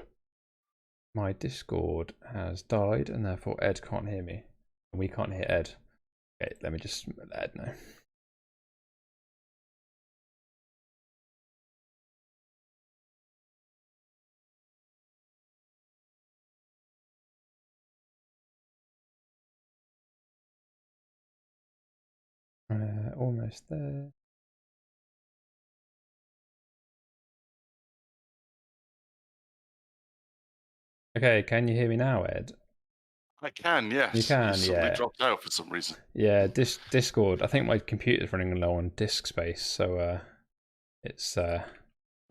my Discord has died and therefore Ed can't hear me. And we can't hear Ed. Okay, let me just let Ed know. Almost there. Okay, can you hear me now, Ed? I can, yes. You can, suddenly yeah. dropped out for some reason. Yeah, Discord. I think my computer's running low on disk space, so it's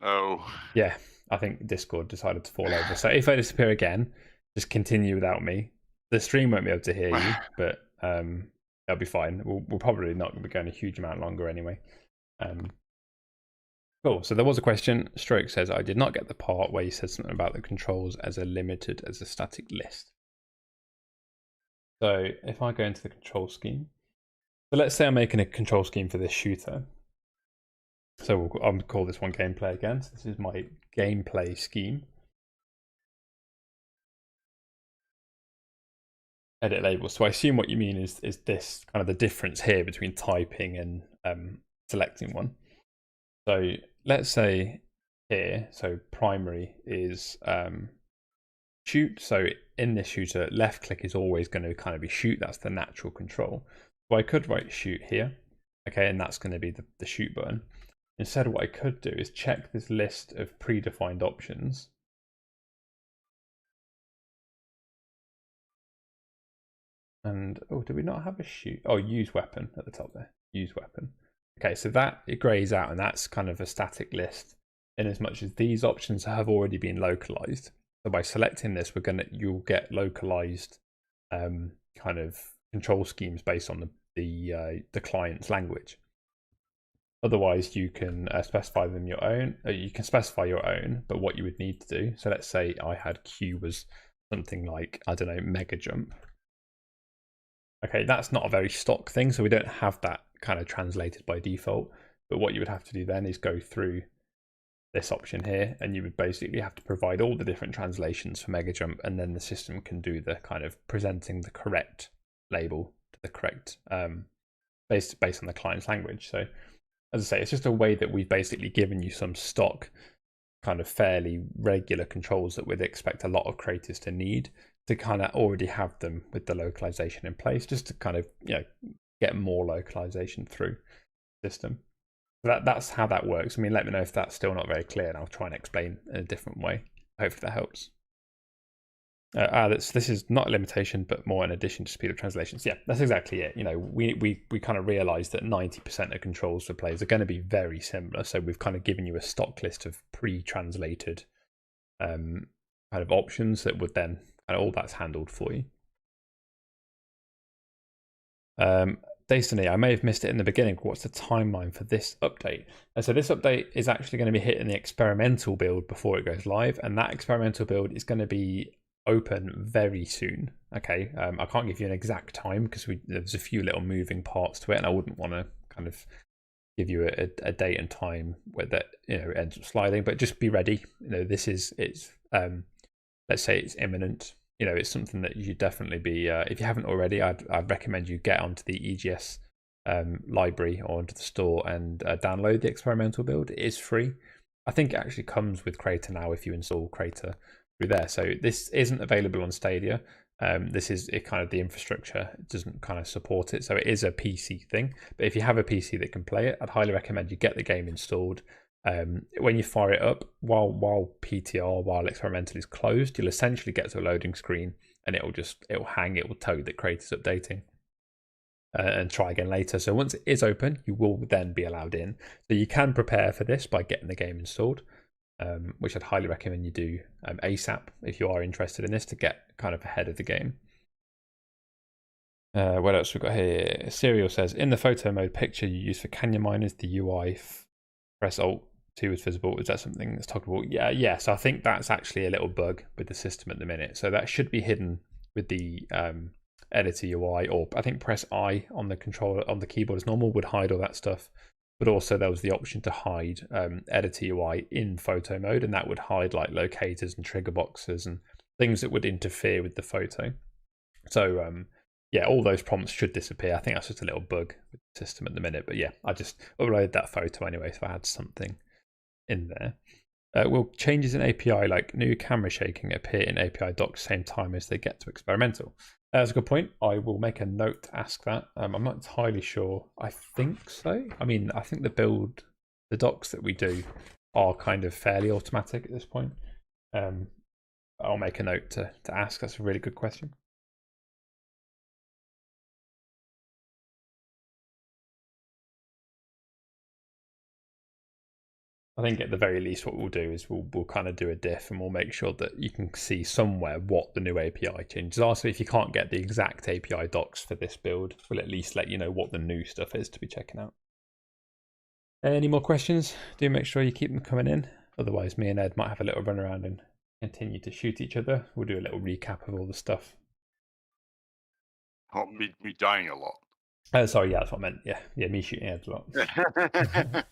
Oh. Yeah, I think Discord decided to fall over. So if I disappear again, just continue without me. The stream won't be able to hear you, but that'll be fine. We'll probably not be going a huge amount longer anyway. Cool. So there was a question. Stroke says, I did not get the part where you said something about the controls as a limited as a static list. So if I go into the control scheme, so let's say I'm making a control scheme for this shooter. So I'll call this one gameplay again. So this is my gameplay scheme. Edit label. So I assume what you mean is this kind of the difference here between typing and selecting one. So let's say here, so primary is shoot. So in this shooter, left click is always going to kind of be shoot. That's the natural control. So I could write shoot here, okay, and that's going to be the shoot button. Instead, what I could do is check this list of predefined options. And, oh, do we not have a shoot? Oh, use weapon at the top there. Use weapon. Okay, so that, it grays out, and that's kind of a static list in as much as these options have already been localized. So by selecting this, you'll get localized kind of control schemes based on the client's language. Otherwise, you can specify them your own. You can specify your own, but what you would need to do. So let's say I had Q was something like, I don't know, mega jump. Okay, that's not a very stock thing, so we don't have that kind of translated by default. But what you would have to do then is go through this option here, and you would basically have to provide all the different translations for mega jump, and then the system can do the kind of presenting the correct label to the correct based on the client's language. So as I say, it's just a way that we've basically given you some stock kind of fairly regular controls that we'd expect a lot of creators to need, to kind of already have them with the localization in place, just to kind of, you know, get more localization through the system. So that's how that works. I mean, let me know if that's still not very clear, and I'll try and explain in a different way. Hopefully that helps. This is not a limitation, but more in addition to speed of translations. Yeah, that's exactly it. You know, we kind of realized that 90% of controls for players are going to be very similar. So we've kind of given you a stock list of pre-translated kind of options that would then kind of all that's handled for you. Destiny, I may have missed it in the beginning. What's the timeline for this update? And so this update is actually going to be hitting the experimental build before it goes live, and that experimental build is going to be open very soon. Okay, I can't give you an exact time because there's a few little moving parts to it, and I wouldn't want to kind of give you a date and time where that, you know, ends up sliding. But just be ready. You know, it's let's say it's imminent. You know, it's something that you should definitely be. If you haven't already, I'd recommend you get onto the EGS library or onto the store and download the experimental build. It is free. I think it actually comes with Crayta now if you install Crayta. through there. So this isn't available on Stadia. This is kind of the infrastructure. It doesn't kind of support it. So it is a PC thing. But if you have a PC that can play it, I'd highly recommend you get the game installed. When you fire it up, while Experimental is closed, you'll essentially get to a loading screen and it'll hang, it will tell you that Crayta is updating. And try again later. So once it is open, you will then be allowed in. So you can prepare for this by getting the game installed, which I'd highly recommend you do ASAP if you are interested in this to get kind of ahead of the game. What else we've got here? Serial says, in the photo mode picture you use for canyon miners, the UI press Alt 2 is visible. Is that something that's talkable? Yeah. So I think that's actually a little bug with the system at the minute. So that should be hidden with the editor UI, or I think press I on the controller on the keyboard as normal would hide all that stuff. But also there was the option to hide editor UI in photo mode, and that would hide like locators and trigger boxes and things that would interfere with the photo. So yeah, all those prompts should disappear. I think that's just a little bug with the system at the minute. But yeah, I just uploaded that photo anyway, so I had something in there. Will changes in API like new camera shaking appear in API docs same time as they get to experimental? That's a good point. I will make a note to ask that. I'm not entirely sure. I think so. I mean, I think the docs that we do are kind of fairly automatic at this point. I'll make a note to ask. That's a really good question. I think at the very least what we'll do is we'll kind of do a diff and we'll make sure that you can see somewhere what the new API changes are. So if you can't get the exact API docs for this build, we'll at least let you know what the new stuff is to be checking out. Any more questions? Do make sure you keep them coming in. Otherwise, me and Ed might have a little run around and continue to shoot each other. We'll do a little recap of all the stuff. Oh, me dying a lot. Sorry, yeah, that's what I meant. Yeah, me shooting Ed a lot.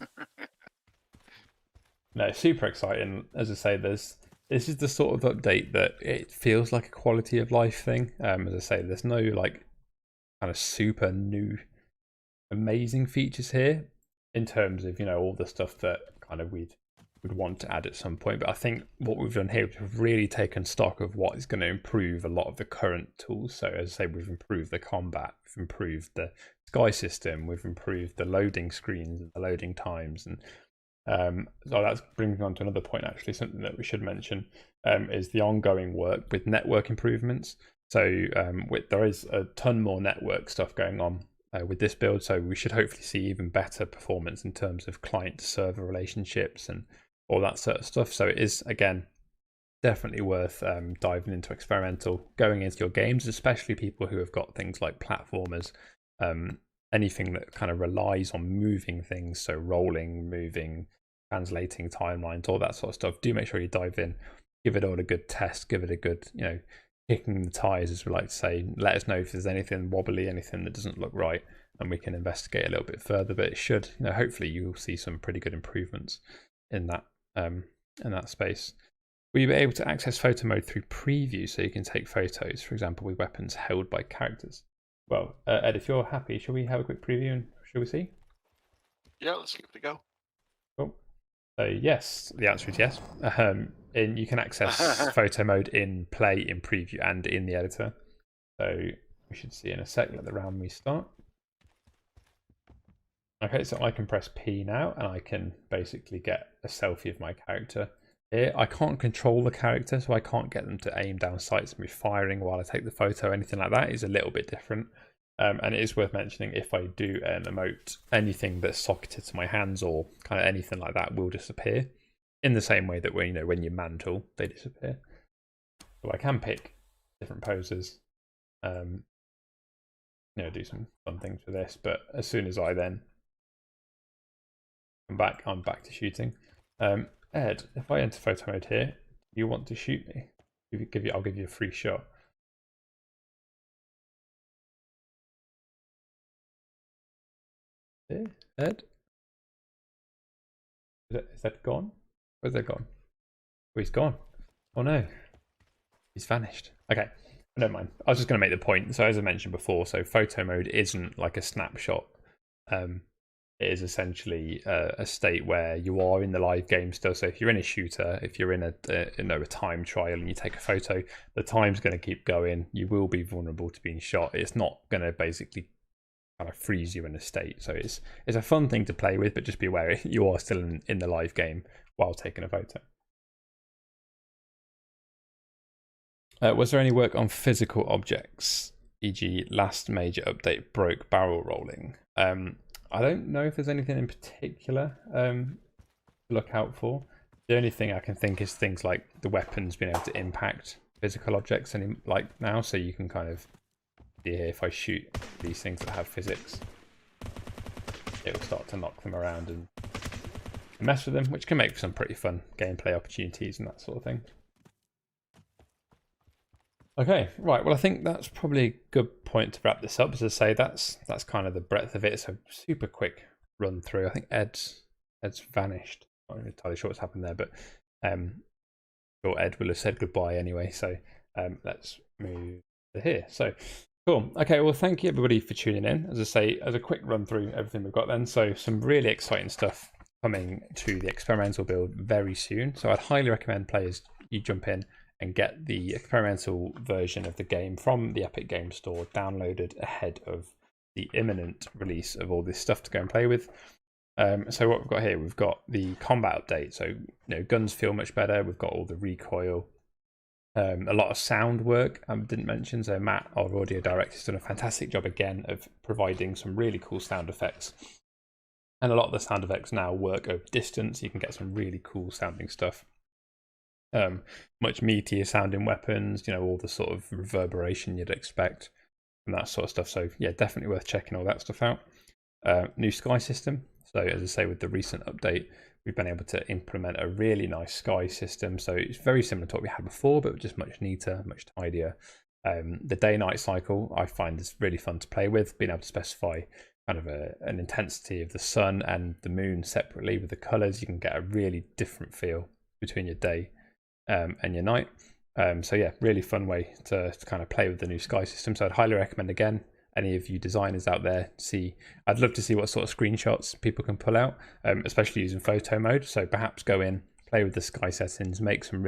No, super exciting. As I say, this is the sort of update that it feels like a quality of life thing. As I say, there's no like kind of super new amazing features here in terms of, you know, all the stuff that kind of we'd want to add at some point. But I think what we've done here is we've really taken stock of what is going to improve a lot of the current tools. So as I say, we've improved the combat, we've improved the sky system, we've improved the loading screens and the loading times, and so that brings me on to another point, actually, something that we should mention is the ongoing work with network improvements. So there is a ton more network stuff going on with this build, so we should hopefully see even better performance in terms of client-to-server relationships and all that sort of stuff. So it is, again, definitely worth diving into experimental, going into your games, especially people who have got things like platformers, anything that kind of relies on moving things, so rolling, moving, translating timelines, all that sort of stuff. Do make sure you dive in, give it all a good test, give it a good, you know, kicking the tires, as we like to say. Let us know if there's anything wobbly, anything that doesn't look right, and we can investigate a little bit further. But it should, you know, hopefully you'll see some pretty good improvements in that space. Will you be able to access photo mode through preview so you can take photos, for example, with weapons held by characters? Well, Ed, if you're happy, shall we have a quick preview and shall we see? Yeah, let's give it a go. Cool. So yes, the answer is yes. And you can access photo mode in play, in preview, and in the editor. So we should see in a sec, let the round restart. Okay, so I can press P now, and I can basically get a selfie of my character here. I can't control the character, so I can't get them to aim down sights and be firing while I take the photo. Anything like that is a little bit different. And it is worth mentioning, if I do an emote, anything that's socketed to my hands or kind of anything like that will disappear, in the same way that when you mantle, they disappear. So I can pick different poses, do some fun things with this. But as soon as I then come back, I'm back to shooting. Ed, if I enter photo mode here, you want to shoot me? I'll give you a free shot. Ed? Is that gone? Where's that gone? Oh, he's gone. Oh no. He's vanished. Okay, never mind. I was just going to make the point. So as I mentioned before, so photo mode isn't like a snapshot it is essentially a state where you are in the live game still. So if you're in a shooter, if you're in a time trial and you take a photo, the time's going to keep going. You will be vulnerable to being shot. It's not going to basically kind of freeze you in a state. So it's a fun thing to play with, but just be aware you are still in the live game while taking a photo. Was there any work on physical objects, e.g. last major update broke barrel rolling? I don't know if there's anything in particular to look out for. The only thing I can think is things like the weapons being able to impact physical objects like now, so you can kind of see here, if I shoot these things that have physics, it will start to knock them around and mess with them, which can make for some pretty fun gameplay opportunities and that sort of thing. Okay, right. Well, I think that's probably a good point to wrap this up. As I say, that's kind of the breadth of it. So super quick run through. I think Ed's vanished. I'm not entirely sure what's happened there, but sure Ed will have said goodbye anyway. So let's move to here. So cool. Okay. Well, thank you everybody for tuning in. As I say, as a quick run through everything we've got then. So some really exciting stuff coming to the experimental build very soon. So I'd highly recommend players you jump in and get the experimental version of the game from the Epic Games Store downloaded ahead of the imminent release of all this stuff to go and play with. So what we've got here, we've got the combat update. So guns feel much better. We've got all the recoil, a lot of sound work I didn't mention. So Matt, our audio director, has done a fantastic job again of providing some really cool sound effects. And a lot of the sound effects now work over distance. You can get some really cool sounding stuff. Much meatier sounding weapons, all the sort of reverberation you'd expect and that sort of stuff. So yeah, definitely worth checking all that stuff out. New sky system. So as I say, with the recent update, we've been able to implement a really nice sky system. So it's very similar to what we had before, but just much neater, much tidier. The day-night cycle I find is really fun to play with, being able to specify kind of an intensity of the sun and the moon separately with the colors. You can get a really different feel between your day and your night. So yeah, really fun way to kind of play with the new sky system. So I'd highly recommend, again, any of you designers out there, I'd love to see what sort of screenshots people can pull out, especially using photo mode. So perhaps go in, play with the sky settings, make some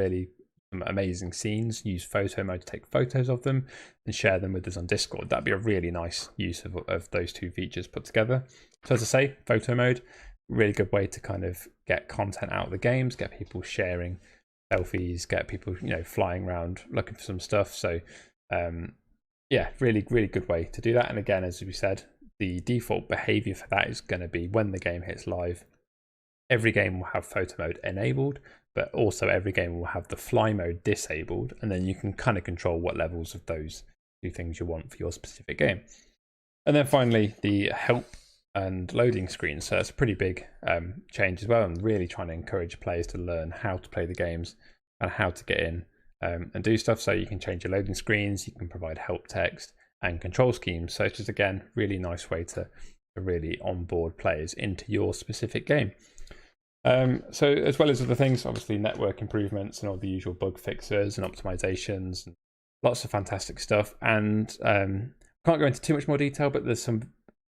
amazing scenes, use photo mode to take photos of them and share them with us on Discord. That'd be a really nice use of those two features put together. So as I say, photo mode, really good way to kind of get content out of the games, get people sharing selfies, get people flying around looking for some stuff. So yeah, really good way to do that. And again, as we said, the default behavior for that is going to be when the game hits live, every game will have photo mode enabled, but also every game will have the fly mode disabled, and then you can kind of control what levels of those two things you want for your specific game. And then finally, the help and loading screens. So that's a pretty big change as well, and really trying to encourage players to learn how to play the games and how to get in and do stuff. So you can change your loading screens, you can provide help text and control schemes. So it's just, again, really nice way to really onboard players into your specific game. So as well as other things, obviously network improvements and all the usual bug fixes and optimizations, and lots of fantastic stuff. And can't go into too much more detail, but there's some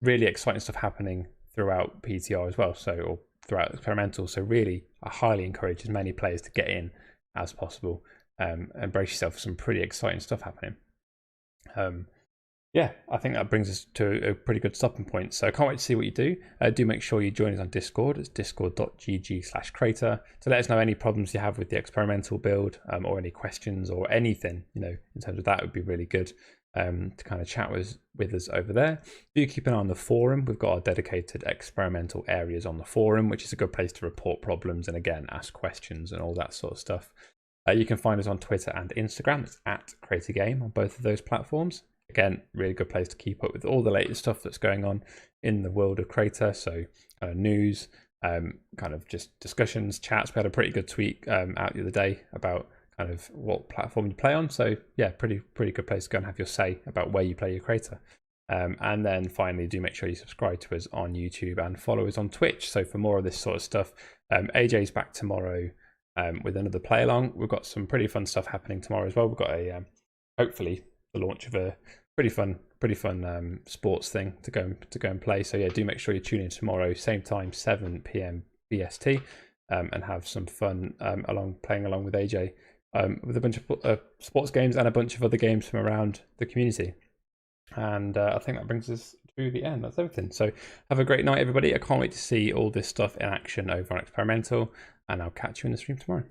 really exciting stuff happening throughout PTR as well, or throughout experimental. So really, I highly encourage as many players to get in as possible and brace yourself for some pretty exciting stuff happening. Yeah, I think that brings us to a pretty good stopping point. So I can't wait to see what you do. Do make sure you join us on Discord. It's discord.gg/Crayta to let us know any problems you have with the experimental build, or any questions or anything, in terms of that. Would be really good to kind of chat with us over there. Do keep an eye on the forum. We've got our dedicated experimental areas on the forum, which is a good place to report problems and, again, ask questions and all that sort of stuff. You can find us on Twitter and Instagram. It's @CraytaGame on both of those platforms. Again, really good place to keep up with all the latest stuff that's going on in the world of Crayta. So news, kind of just discussions, chats. We had a pretty good tweet out the other day about kind of what platform you play on. So yeah, pretty good place to go and have your say about where you play your Crayta. And then finally, do make sure you subscribe to us on YouTube and follow us on Twitch. So for more of this sort of stuff, AJ's back tomorrow with another play along. We've got some pretty fun stuff happening tomorrow as well. We've got hopefully the launch of a pretty fun pretty fun sports thing to go and play. So yeah, do make sure you tune in tomorrow, same time, 7 p.m. BST, and have some fun playing along with AJ with a bunch of sports games and a bunch of other games from around the community. And I think that brings us to the end. That's everything. So have a great night, everybody. I can't wait to see all this stuff in action over on Experimental, and I'll catch you in the stream tomorrow.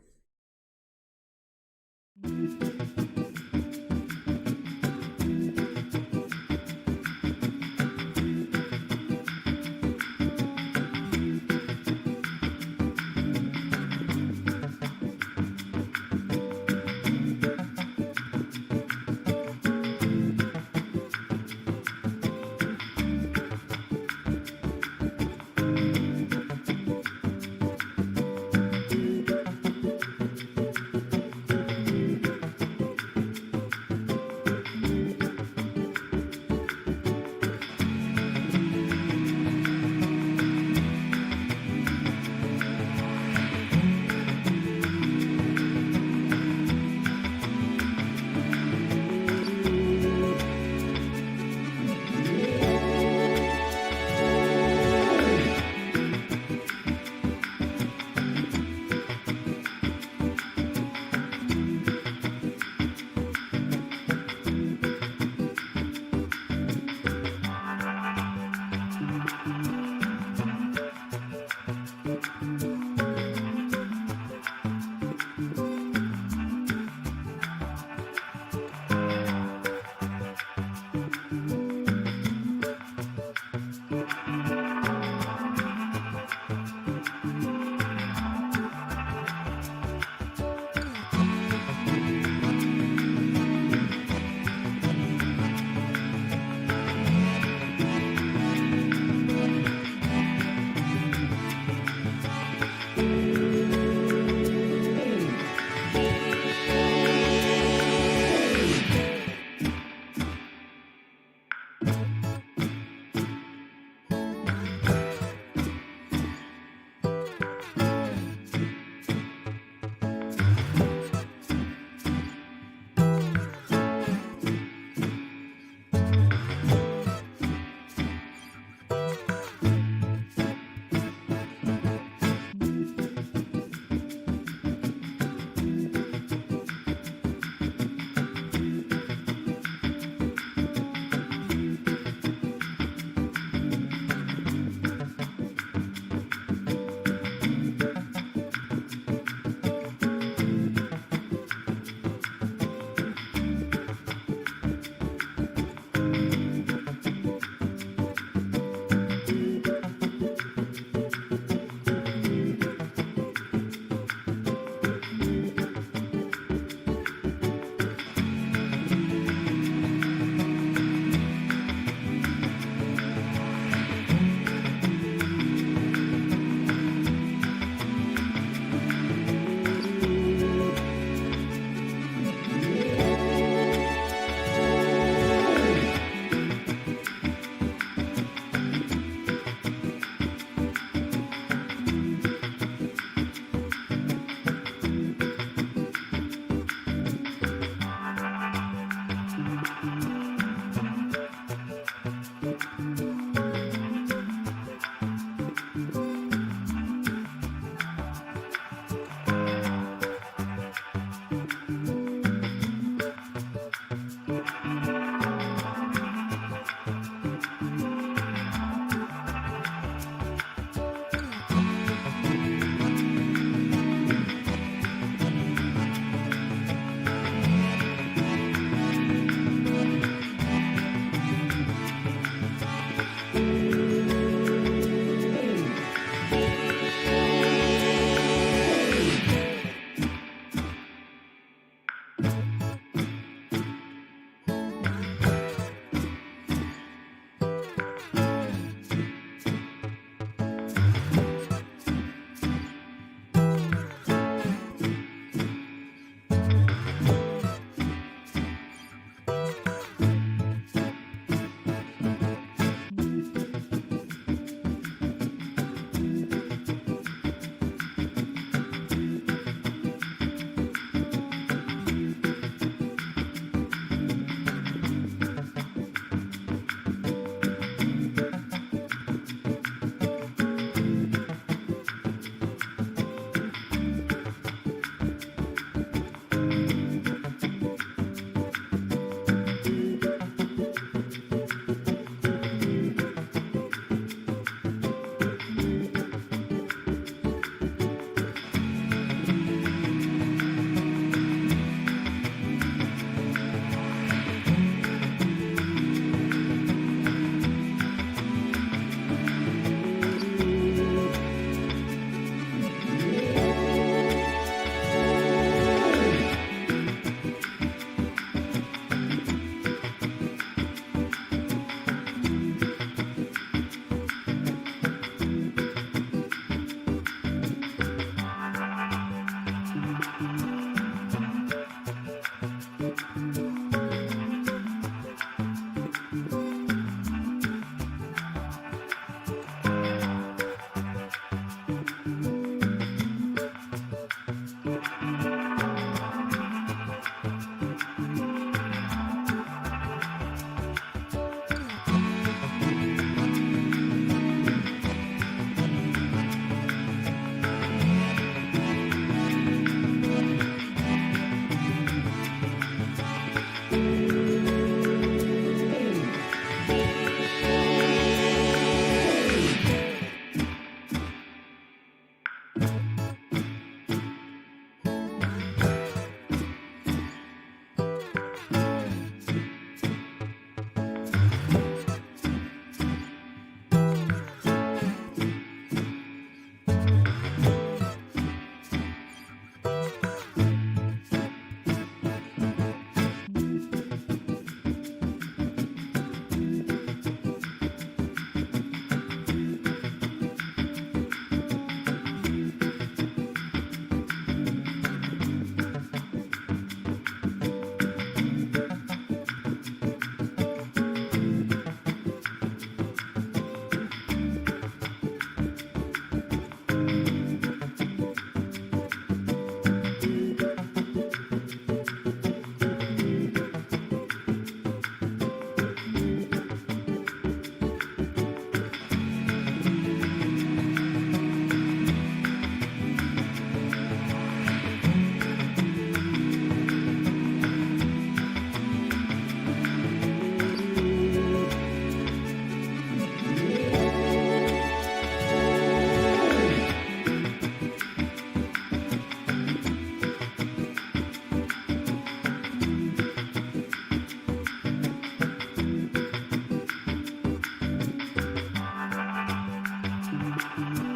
Bye.